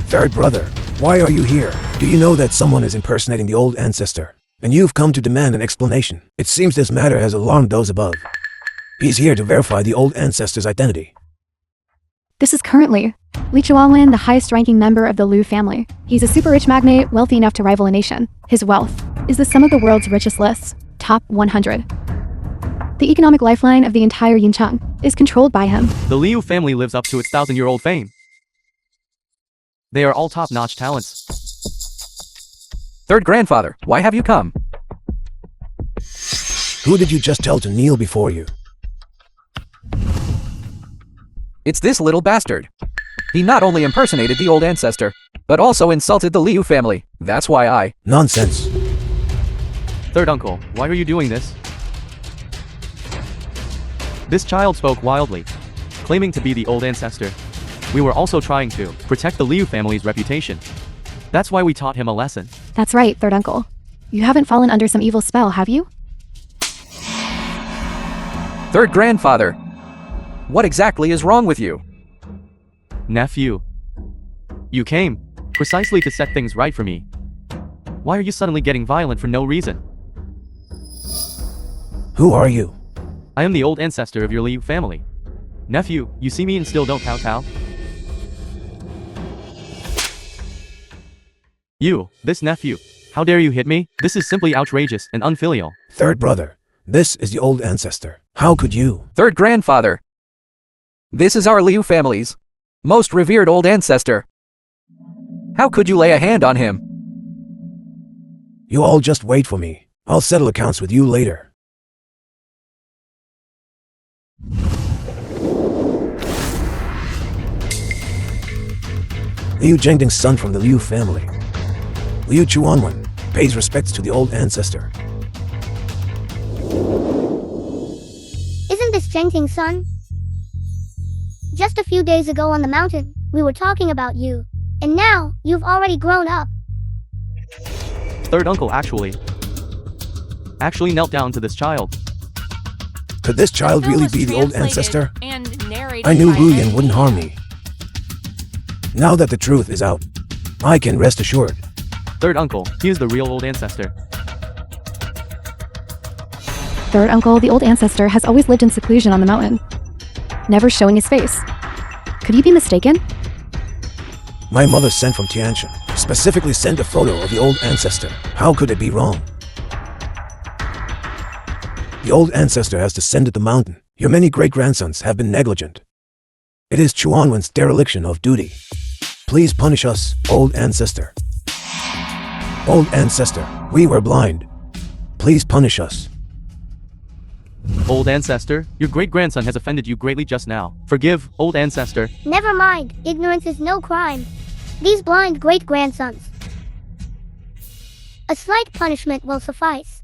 Third brother, why are you here? Do you know that someone is impersonating the old ancestor? And you've come to demand an explanation. It seems this matter has alarmed those above. He's here to verify the old ancestor's identity. This is currently Li Chuanwen, the highest-ranking member of the Liu family. He's a super-rich magnate, wealthy enough to rival a nation. His wealth is the sum of the world's richest lists, top 100. The economic lifeline of the entire Yincheng is controlled by him. The Liu family lives up to its 1,000-year-old fame. They are all top-notch talents. Third grandfather, why have you come? Who did you just tell to kneel before you? It's this little bastard. He not only impersonated the old ancestor, but also insulted the Liu family. That's why I... Nonsense. Third uncle, why are you doing this? This child spoke wildly, claiming to be the old ancestor. We were also trying to protect the Liu family's reputation. That's why we taught him a lesson. That's right, third uncle. You haven't fallen under some evil spell, have you? Third grandfather, what exactly is wrong with you? Nephew. You came precisely to set things right for me. Why are you suddenly getting violent for no reason? Who are you? I am the old ancestor of your Liu family. Nephew, you see me and still don't kowtow? You, this nephew, how dare you hit me? This is simply outrageous and unfilial. Third brother, this is the old ancestor. How could you? Third grandfather, this is our Liu family's most revered old ancestor. How could you lay a hand on him? You all just wait for me. I'll settle accounts with you later. Liu Zhengding's son from the Liu family. Liu Chuanwen pays respects to the old ancestor. Isn't this Zhengting's son? Just a few days ago on the mountain, we were talking about you. And now, you've already grown up. Third uncle, actually. actually knelt down to this child. Could this child film really was be the old translated ancestor? And narrated I knew by Ruyan M. wouldn't harm me. Now that the truth is out, I can rest assured. Third uncle, he is the real old ancestor. Third uncle, the old ancestor, has always lived in seclusion on the mountain, never showing his face. Could you be mistaken? My mother sent from Tianshan, specifically sent a photo of the old ancestor. How could it be wrong? The old ancestor has descended the mountain. Your many great-grandsons have been negligent. It is Chuanwen's dereliction of duty. Please punish us, old ancestor. Old ancestor, we were blind. Please punish us. Old ancestor, your great-grandson has offended you greatly just now. Forgive, old ancestor. Never mind, ignorance is no crime. These blind great-grandsons. A slight punishment will suffice.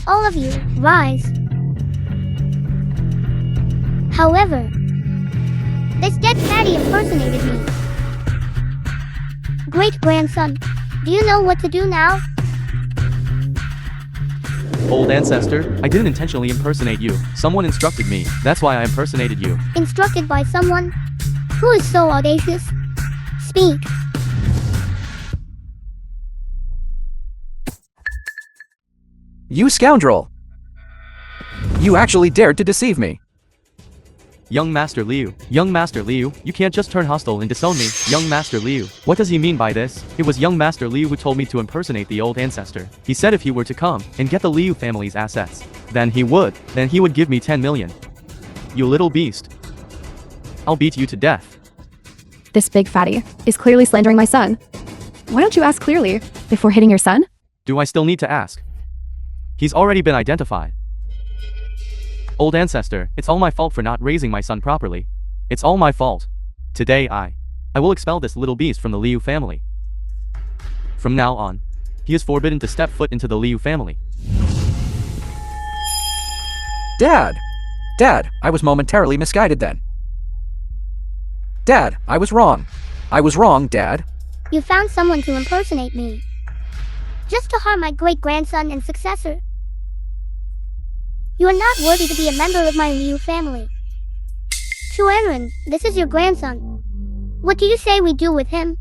All of you, rise. However, this dead fatty impersonated me. Great-grandson, do you know what to do now? Old ancestor, I didn't intentionally impersonate you. Someone instructed me. That's why I impersonated you. Instructed by someone? Who is so audacious? Speak. You scoundrel! You actually dared to deceive me. Young Master Liu. Young Master Liu, you can't just turn hostile and disown me. Young Master Liu. What does he mean by this? It was young Master Liu who told me to impersonate the old ancestor. He said if he were to come and get the Liu family's assets, then he would give me 10 million. You little beast. I'll beat you to death. This big fatty is clearly slandering my son. Why don't you ask clearly before hitting your son? Do I still need to ask? He's already been identified. Old ancestor, it's all my fault for not raising my son properly. It's all my fault. Today I will expel this little beast from the Liu family. From now on, he is forbidden to step foot into the Liu family. Dad! Dad, I was momentarily misguided then. Dad, I was wrong. I was wrong, Dad. You found someone to impersonate me. Just to harm my great-grandson and successor. You are not worthy to be a member of my Liu family. Chuanren, this is your grandson. What do you say we do with him?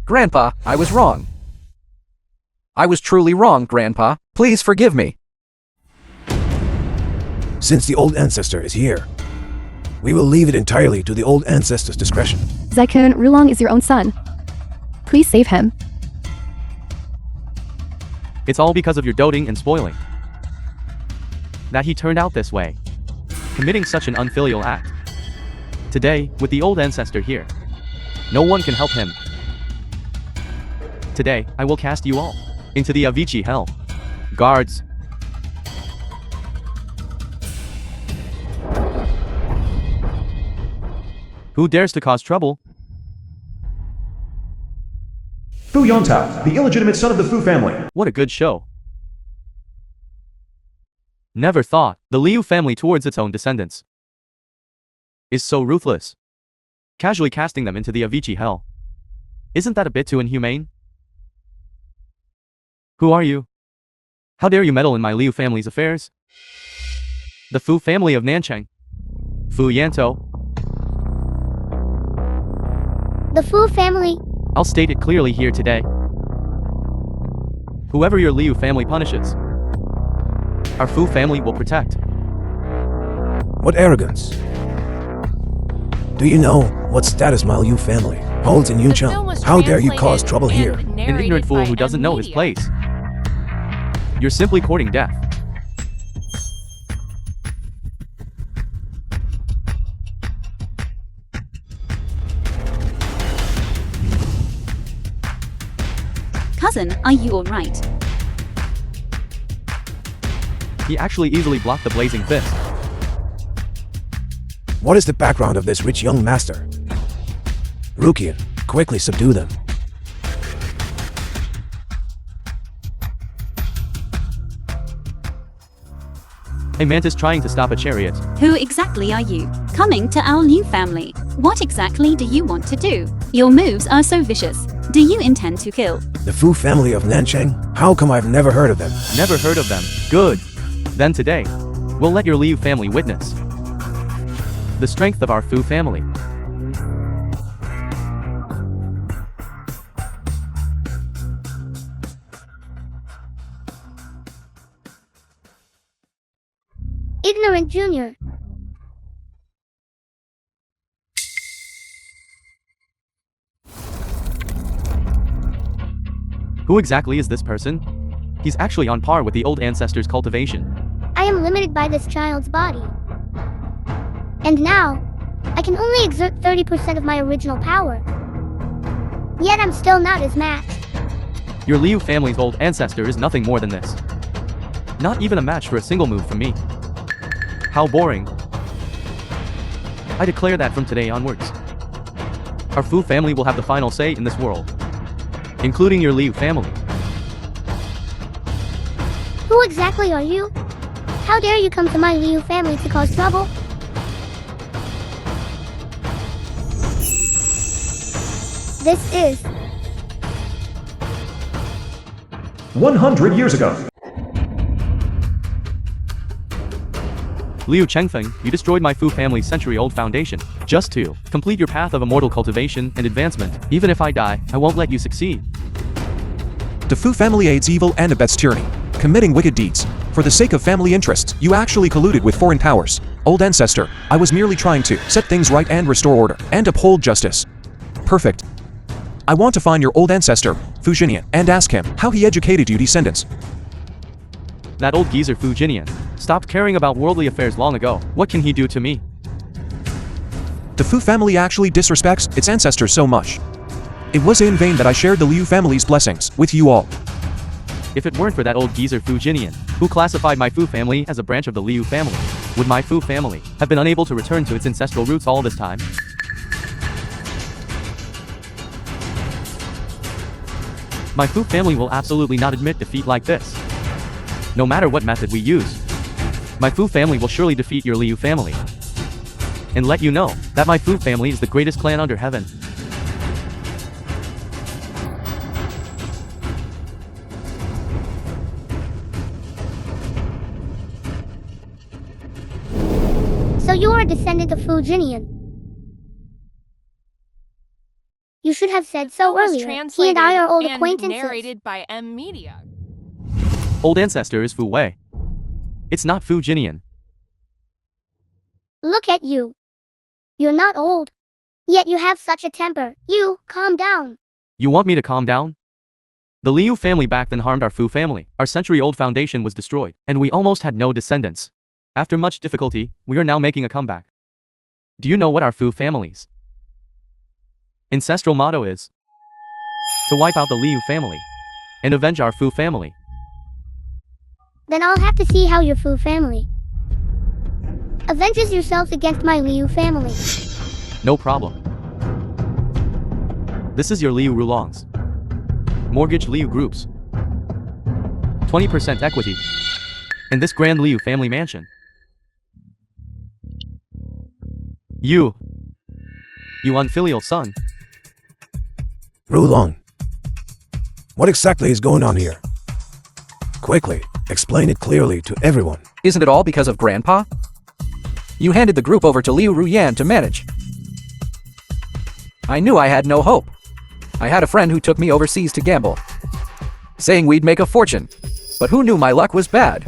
Grandpa, I was wrong. I was truly wrong, Grandpa. Please forgive me. Since the old ancestor is here, we will leave it entirely to the old ancestor's discretion. Zaikun, Rulong is your own son. Please save him. It's all because of your doting and spoiling that he turned out this way, committing such an unfilial act. Today, with the old ancestor here, no one can help him. Today, I will cast you all into the Avicii hell. Guards. Who dares to cause trouble? Fu Yongtao, the illegitimate son of the Fu family. What a good show. Never thought the Liu family towards its own descendants is so ruthless, casually casting them into the Avicii hell. Isn't that a bit too inhumane? Who are you? How dare you meddle in my Liu family's affairs? The Fu family of Nanchang. Fu Yanto. The Fu family? I'll state it clearly here today. Whoever your Liu family punishes, our Fu family will protect. What arrogance! Do you know what status my Liu family holds in The film Yuncheng? was How dare you cause translated trouble and here? An narrated ignorant fool by who doesn't M. know his Media. place. You're simply courting death. Cousin, are you alright? He actually easily blocked the blazing fist. What is the background of this rich young master? Rukian, quickly subdue them. A mantis trying to stop a chariot. Who exactly are you? Coming to our Liu family. What exactly do you want to do? Your moves are so vicious. do you intend to kill? The Fu family of Nanchang? How come I've never heard of them? Never heard of them. Good. Then today, we'll let your Liu family witness the strength of our Fu family. Ignorant Junior. Who exactly is this person? He's actually on par with the old ancestors' cultivation. I am limited by this child's body. And now, I can only exert 30% of my original power. Yet I'm still not his match. Your Liu family's old ancestor is nothing more than this. Not even a match for a single move from me. How boring. I declare that from today onwards, our Fu family will have the final say in this world, including your Liu family. Who exactly are you? How dare you come to my Liu family to cause trouble? This is 100 years ago. Liu Chengfeng, you destroyed my Fu family's century-old foundation, just to complete your path of immortal cultivation and advancement. Even if I die, I won't let you succeed. The Fu family aids evil and abets tyranny, committing wicked deeds. For the sake of family interests, you actually colluded with foreign powers. Old Ancestor, I was merely trying to set things right and restore order, and uphold justice. Perfect. I want to find your old ancestor, Fu Jinian, and ask him how he educated you Descendants. That old geezer Fu Jinian stopped caring about worldly affairs long ago. What can he do to me? The Fu family actually disrespects its ancestors so much. It was in vain that I shared the Liu family's blessings with you all. If it weren't for that old geezer Fu Jinian, who classified my Fu family as a branch of the Liu family, would my Fu family have been unable to return to its ancestral roots all this time? My Fu family will absolutely not admit defeat like this. No matter what method we use, my Fu family will surely defeat your Liu family, and let you know that my Fu family is the greatest clan under heaven. So you are a descendant of Fu Jinian. You should have said so Was earlier. He translated and I are old and acquaintances. narrated by M Media. Old ancestor is Fu Wei. It's not Fu Jinian. Look at you. You're not old. Yet you have such a temper. You, calm down. You want me to calm down? The Liu family back then harmed our Fu family. Our century-old foundation was destroyed, and we almost had no descendants. After much difficulty, we are now making a comeback. Do you know what our Fu family's ancestral motto is? To wipe out the Liu family and avenge our Fu family. Then I'll have to see how your Fu family avenges yourselves against my Liu family. No problem. This is your Liu Rulong's mortgage Liu Group's 20% equity in this grand Liu family mansion. You unfilial son. Rulong. What exactly is going on here? Quickly, explain it clearly to everyone. Isn't it all because of Grandpa? You handed the group over to Liu Ruyan to manage. I knew I had no hope. I had a friend who took me overseas to gamble, saying we'd make a fortune, but who knew my luck was bad?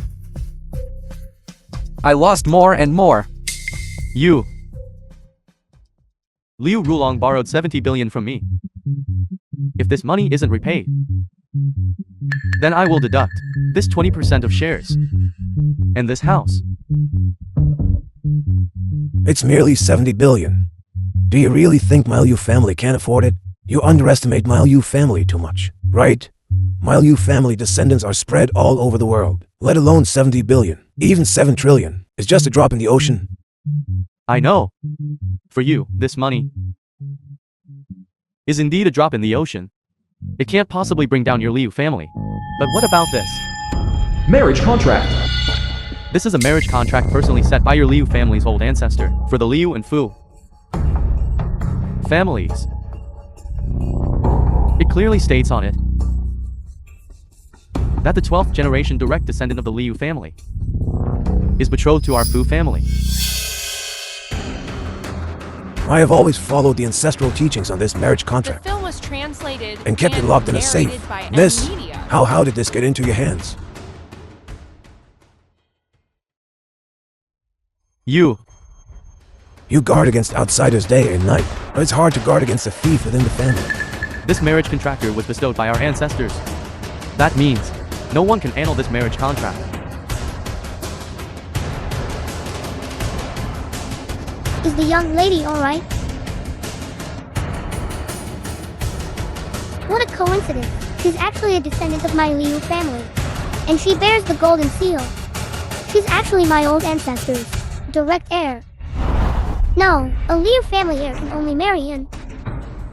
I lost more and more. Liu Rulong borrowed 70 billion from me. If this money isn't repaid, then I will deduct this 20% of shares and this house. It's merely 70 billion. Do you really think my Liu family can't afford it? You underestimate my Liu family too much, right? My Liu family descendants are spread all over the world, let alone 70 billion. Even 7 trillion is just a drop in the ocean. I know. For you, this money is indeed a drop in the ocean. It can't possibly bring down your Liu family. But what about this? Marriage contract. This is a marriage contract personally set by your Liu family's old ancestor for the Liu and Fu families. It clearly states on it that the 12th generation direct descendant of the Liu family is betrothed to our Fu family. I have always followed the ancestral teachings on this marriage The contract film was translated and kept it locked in a safe. narrated by This, M Media. how did this get into your hands? You guard against outsiders day and night, but it's hard to guard against a thief within the family. This marriage contractor was bestowed by our ancestors. That means no one can annul this marriage contract. Is the young lady alright? What a coincidence. She's actually a descendant of my Liu family. And she bears the golden seal. She's actually my old ancestor's direct heir. No, a Liu family heir can only marry in,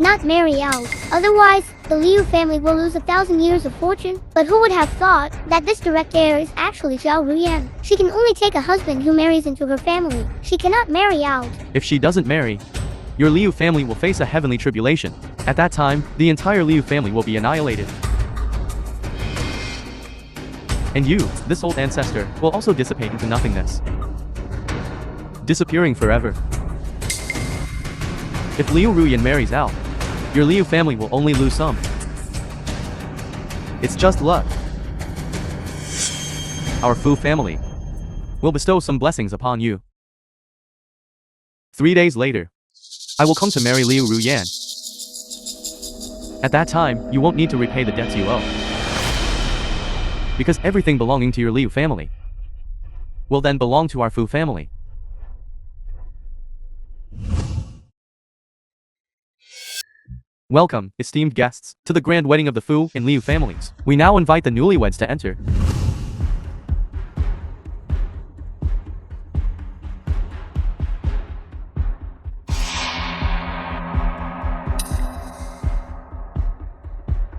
not marry out. Otherwise, the Liu family will lose 1,000 years of fortune. But who would have thought that this direct heir is actually Zhao Ruyan? She can only take a husband who marries into her family. She cannot marry out. If she doesn't marry, your Liu family will face a heavenly tribulation. At that time, the entire Liu family will be annihilated. And you, this old ancestor, will also dissipate into nothingness, disappearing forever. If Liu Ruyan marries out, your Liu family will only lose some. It's just luck. Our Fu family will bestow some blessings upon you. 3 days later, I will come to marry Liu Ruyan. At that time, you won't need to repay the debts you owe, because everything belonging to your Liu family will then belong to our Fu family. Welcome, esteemed guests, to the grand wedding of the Fu and Liu families. We now invite the newlyweds to enter.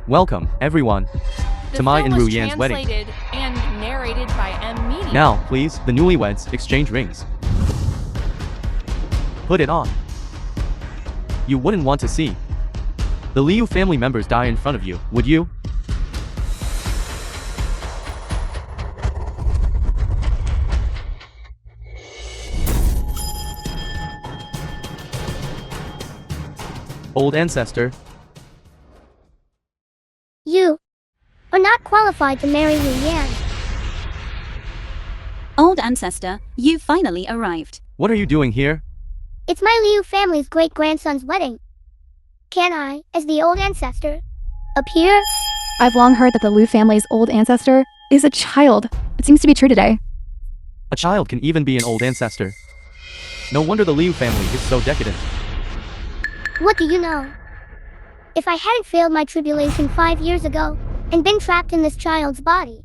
Welcome, everyone, The to my film and was Ruyan's wedding. translated and narrated by M Media. Now, please, the newlyweds, exchange rings. Put it on. You wouldn't want to see the Liu family members die in front of you, would you? Old ancestor, You are not qualified to marry Liu Yan. Old ancestor, you finally arrived. what are you doing here? It's my Liu family's great-grandson's wedding. Can I, as the old ancestor, appear? I've long heard that the Liu family's old ancestor is a child. It seems to be true today. A child can even be an old ancestor. No wonder the Liu family is so decadent. What do you know? If I hadn't failed my tribulation 5 years ago, and been trapped in this child's body,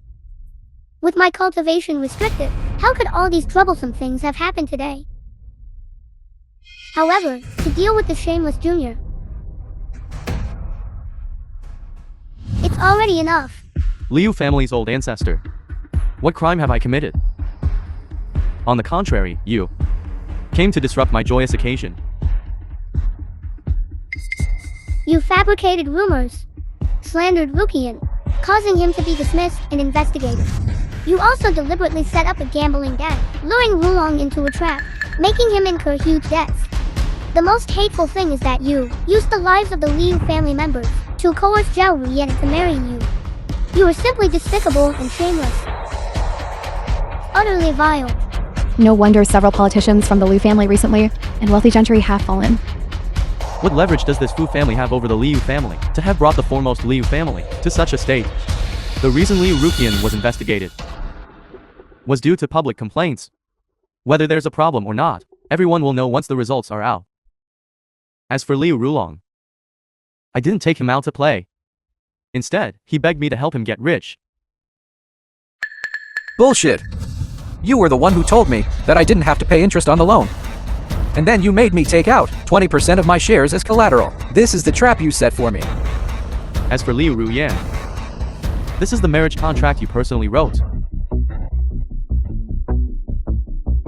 with my cultivation restricted, how could all these troublesome things have happened today? However, to deal with the shameless junior, it's already enough. Liu family's old ancestor. What crime have I committed? On the contrary, you came to disrupt my joyous occasion. You fabricated rumors, slandered Rukian, causing him to be dismissed and investigated. You also deliberately set up a gambling den, luring Wulong into a trap, making him incur huge debts. The most hateful thing is that you used the lives of the Liu family members to coerce Zhao Ruyan into marrying you. You are simply despicable and shameless. Utterly vile. No wonder several politicians from the Liu family recently and wealthy gentry have fallen. What leverage does this Fu family have over the Liu family to have brought the foremost Liu family to such a state? The reason Liu Rukian was investigated was due to public complaints. Whether there's a problem or not, everyone will know once the results are out. As for Liu Rulong, I didn't take him out to play. Instead, he begged me to help him get rich. Bullshit! You were the one who told me that I didn't have to pay interest on the loan. And then you made me take out 20% of my shares as collateral. This is the trap you set for me. As for Liu Ruyan, this is the marriage contract you personally wrote.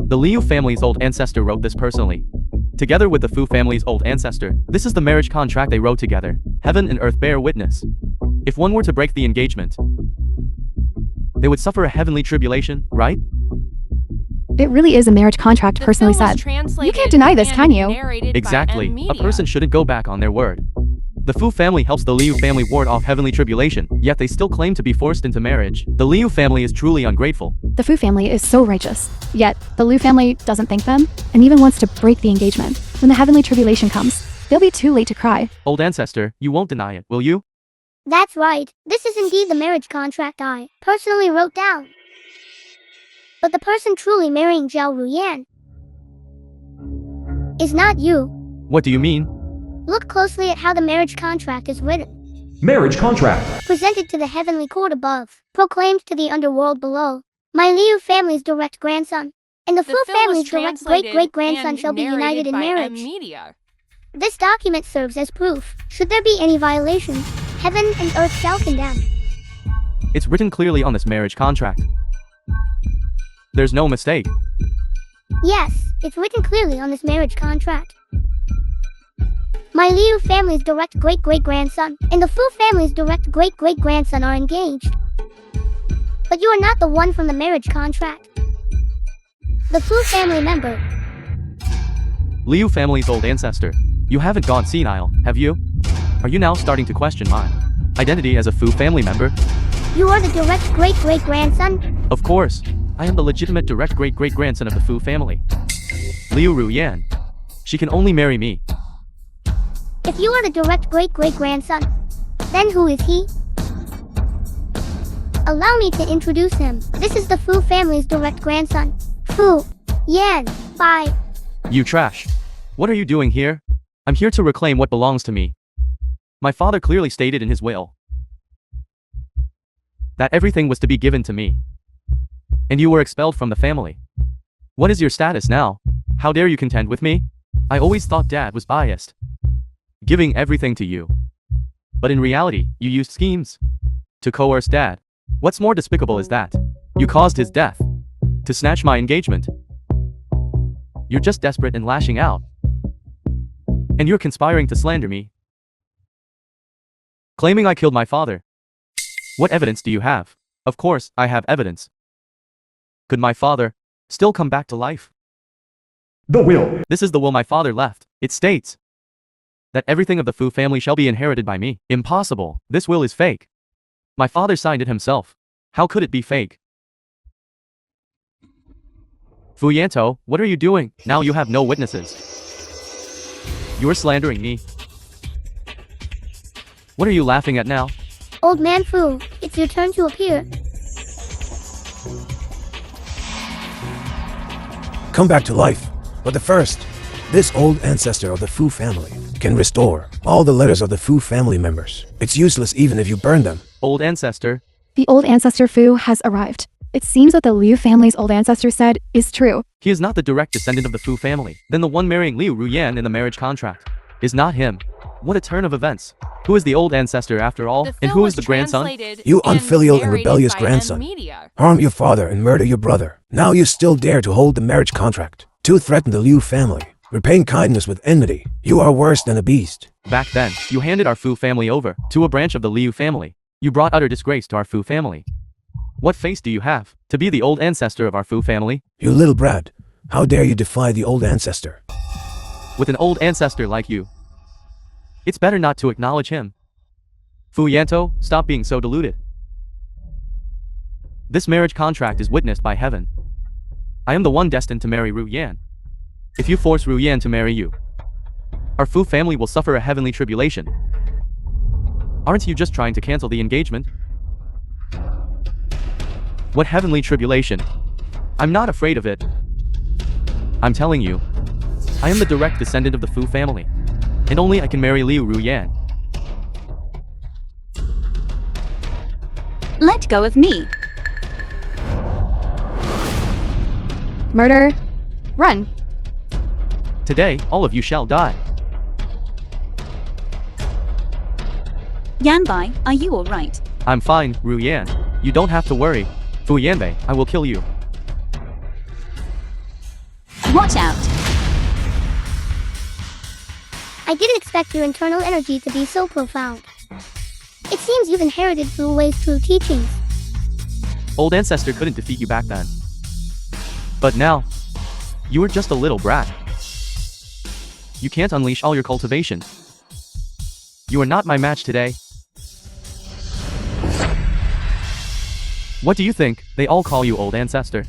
The Liu family's old ancestor wrote this personally, Together with the Fu family's old ancestor, this is the marriage contract they wrote together. Heaven and earth bear witness. If one were to break the engagement, they would suffer a heavenly tribulation, right? It really is a marriage contract, The personally film was said. You translated can't deny this, and can you? narrated by Exactly. M A Media. person shouldn't go back on their word. The Fu family helps the Liu family ward off heavenly tribulation, yet they still claim to be forced into marriage. The Liu family is truly ungrateful. The Fu family is so righteous. Yet, the Liu family doesn't thank them, and even wants to break the engagement. When the heavenly tribulation comes, they'll be too late to cry. Old ancestor, you won't deny it, will you? That's right. This is indeed the marriage contract I personally wrote down. But the person truly marrying Zhao Ruyan is not you. What do you mean? Look closely at how the marriage contract is written. Marriage contract. Presented to the heavenly court above, proclaimed to the underworld below. My Liu family's direct grandson, and the Fu The film was family's direct translated great-great-grandson and shall be narrated united in by M marriage. Media. This document serves as proof. Should there be any violations, heaven and earth shall condemn. It's written clearly on this marriage contract. There's no mistake. Yes, it's written clearly on this marriage contract. My Liu family's direct great-great-grandson and the Fu family's direct great-great-grandson are engaged. But you are not the one from the marriage contract. The Fu family member. Liu family's old ancestor. You haven't gone senile, have you? Are you now starting to question my identity as a Fu family member? You are the direct great-great-grandson? Of course. I am the legitimate direct great-great-grandson of the Fu family. Liu Ruyan. She can only marry me. If you are the direct great-great-grandson, then who is he? Allow me to introduce him. This is the Fu family's direct grandson, Fu Yan. Bye. You trash. What are you doing here? I'm here to reclaim what belongs to me. My father clearly stated in his will that everything was to be given to me. And you were expelled from the family. What is your status now? How dare you contend with me? I always thought Dad was biased, giving everything to you. But in reality, you used schemes to coerce Dad. What's more despicable is that you caused his death to snatch my engagement. You're just desperate and lashing out. And you're conspiring to slander me, claiming I killed my father. What evidence do you have? Of course, I have evidence. Could my father still come back to life? The will. This is the will my father left. It states that everything of the Fu family shall be inherited by me. Impossible. This will is fake. My father signed it himself. How could it be fake? Fu Yanto, what are you doing? Now you have no witnesses. You're slandering me. What are you laughing at now? Old man Fu, it's your turn to appear. Come back to life. But the first, this old ancestor of the Fu family can restore all the letters of the Fu family members. It's useless even if you burn them. Old ancestor. The old ancestor Fu has arrived. It seems what the Liu family's old ancestor said is true. He is not the direct descendant of the Fu family. Then the one marrying Liu Ruyan in the marriage contract is not him. What a turn of events. Who is the old ancestor after all? The And film who was is the grandson? translated You and unfilial and narrated rebellious by grandson. M Media. Harm your father and murder your brother. Now you still dare to hold the marriage contract. To threaten the Liu family. Repaying kindness with enmity. You are worse than a beast. Back then, you handed our Fu family over to a branch of the Liu family. You brought utter disgrace to our Fu family. What face do you have to be the old ancestor of our Fu family? You little brat. How dare you defy the old ancestor? With an old ancestor like you, it's better not to acknowledge him. Fu Yanto, stop being so deluded. This marriage contract is witnessed by heaven. I am the one destined to marry Ru Yan. If you force Ru Yan to marry you, our Fu family will suffer a heavenly tribulation. Aren't you just trying to cancel the engagement? What heavenly tribulation? I'm not afraid of it. I'm telling you, I am the direct descendant of the Fu family, and only I can marry Liu Ruyan. Let go of me. Murder. Run. Today, all of you shall die. Yanbai, are you alright? I'm fine, Ruyan. You don't have to worry. Fu Yanbei, I will kill you. Watch out! I didn't expect your internal energy to be so profound. It seems you've inherited Fu Wei's true teachings. Old Ancestor couldn't defeat you back then. But now, you are just a little brat. You can't unleash all your cultivation. You are not my match today. What do you think? They all call you Old Ancestor.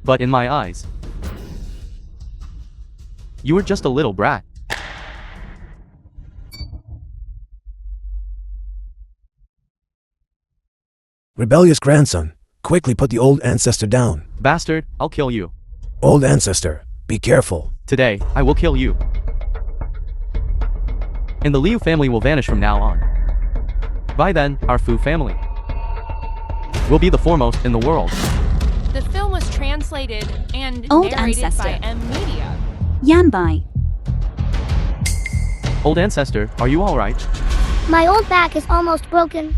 But in my eyes, you are just a little brat. Rebellious grandson, quickly put the old ancestor down. Bastard, I'll kill you. Old ancestor, be careful. Today, I will kill you. And the Liu family will vanish from now on. By then, our Fu family will be the foremost in the world. The film was translated and Old narrated Ancestor. by M Media. Yanbai. Old Ancestor, are you alright? My old back is almost broken.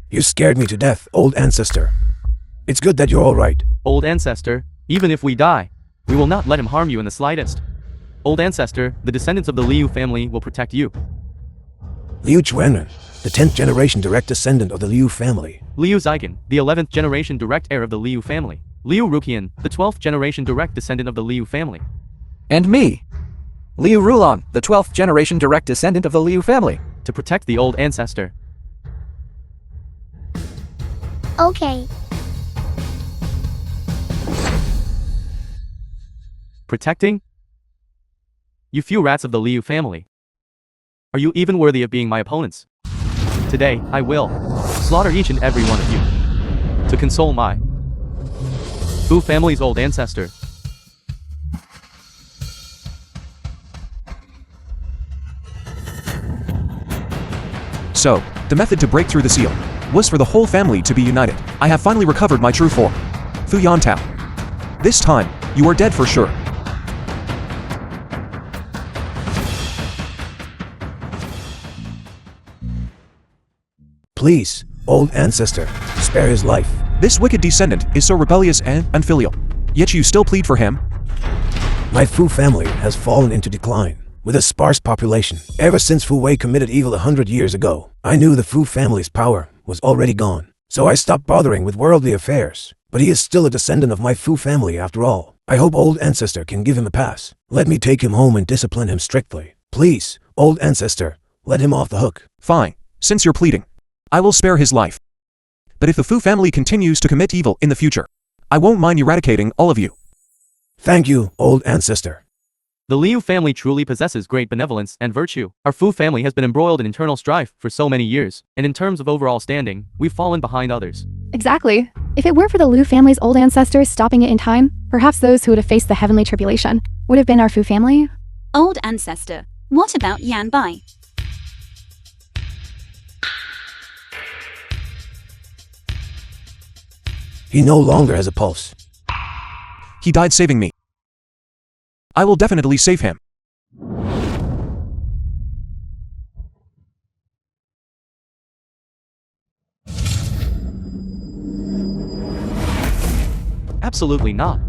You scared me to death, old ancestor. It's good that you're all right. Old Ancestor, even if we die, we will not let him harm you in the slightest. Old Ancestor, the descendants of the Liu family will protect you. Liu Chuanren, the 10th generation direct descendant of the Liu family. Liu Zigan, the 11th generation direct heir of the Liu family. Liu Ruqian, the 12th generation direct descendant of the Liu family. And me, Liu Rulon, the 12th generation direct descendant of the Liu family. To protect the Old Ancestor. Okay. Protecting? You few rats of the Liu family. Are you even worthy of being my opponents? Today, I will slaughter each and every one of you to console my Fu family's old ancestor. So, the method to break through the seal was for the whole family to be united. I have finally recovered my true form. Fu Yantao. This time, you are dead for sure. Please, old ancestor, spare his life. This wicked descendant is so rebellious and unfilial. Yet you still plead for him? My Fu family has fallen into decline, with a sparse population. Ever since Fu Wei committed evil 100 years ago, I knew the Fu family's power was already gone. So I stopped bothering with worldly affairs. But he is still a descendant of my Fu family after all. I hope old ancestor can give him a pass. Let me take him home and discipline him strictly. Please, old ancestor, let him off the hook. Fine, since you're pleading, I will spare his life. But if the Fu family continues to commit evil in the future, I won't mind eradicating all of you. Thank you, old ancestor. The Liu family truly possesses great benevolence and virtue. Our Fu family has been embroiled in internal strife for so many years, and in terms of overall standing, we've fallen behind others. Exactly. If it were for the Liu family's old ancestors stopping it in time, perhaps those who would have faced the heavenly tribulation would have been our Fu family. Old ancestor. What about Yanbai? He no longer has a pulse. He died saving me. I will definitely save him. Absolutely not.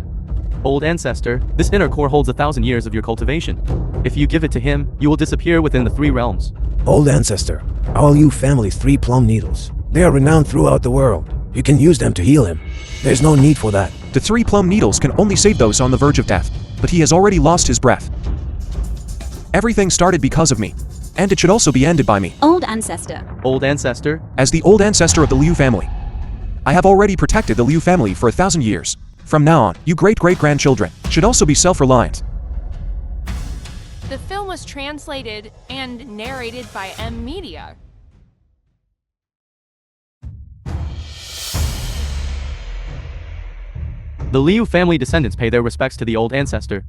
Old ancestor, this inner core holds 1,000 years of your cultivation. If you give it to him, you will disappear within the 3 realms. Old ancestor, our Liu family's 3 plum needles. They are renowned throughout the world. You can use them to heal him. There's no need for that. The 3 plum needles can only save those on the verge of death, but he has already lost his breath. Everything started because of me, and it should also be ended by me. Old ancestor. Old ancestor, As the old ancestor of the Liu family, I have already protected the Liu family for 1,000 years. From now on, you great-great-grandchildren should also be self-reliant. The film was translated and narrated by M Media. the Liu family descendants pay their respects to the old ancestor.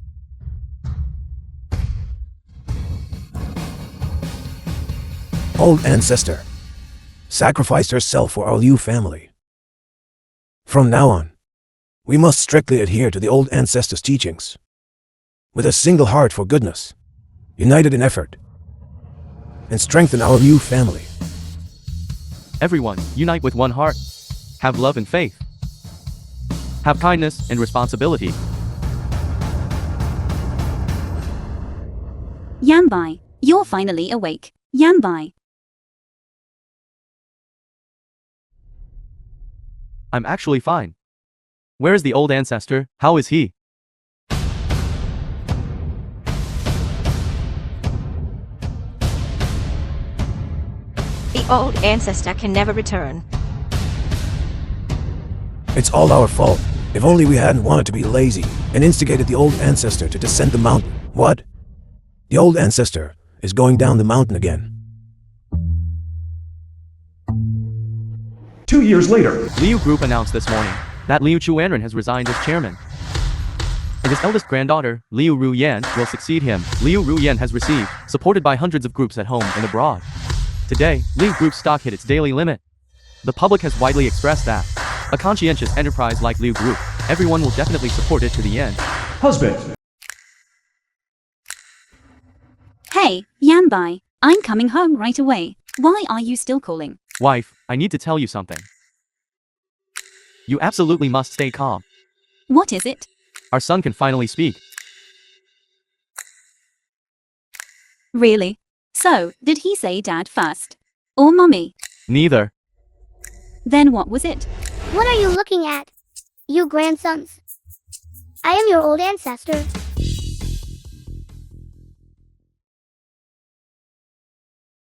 Old ancestor sacrificed herself for our Liu family. From now on, we must strictly adhere to the old ancestor's teachings, with a single heart for goodness, united in effort, and strengthen our Liu family. Everyone, unite with one heart. Have love and faith. Have kindness and responsibility. Yambai, you're finally awake. Yambai. I'm actually fine. Where is the old ancestor? How is he? The old ancestor can never return. It's all our fault. If only we hadn't wanted to be lazy and instigated the old ancestor to descend the mountain. What? The old ancestor is going down the mountain again. 2 years later, Liu Group announced this morning that Liu Chuanren has resigned as chairman. And his eldest granddaughter, Liu Ruyan, will succeed him. Liu Ruyan has received, supported by hundreds of groups at home and abroad. Today, Liu Group's stock hit its daily limit. The public has widely expressed that a conscientious enterprise like Liu Group, everyone will definitely support it to the end. husband. Hey, Yambai, I'm coming home right away. Why are you still calling? Wife, I need to tell you something. You absolutely must stay calm. What is it? Our son can finally speak. Really? So, did he say dad first? Or mommy? Neither. Then what was it? What are you looking at? You grandsons. I am your old ancestor.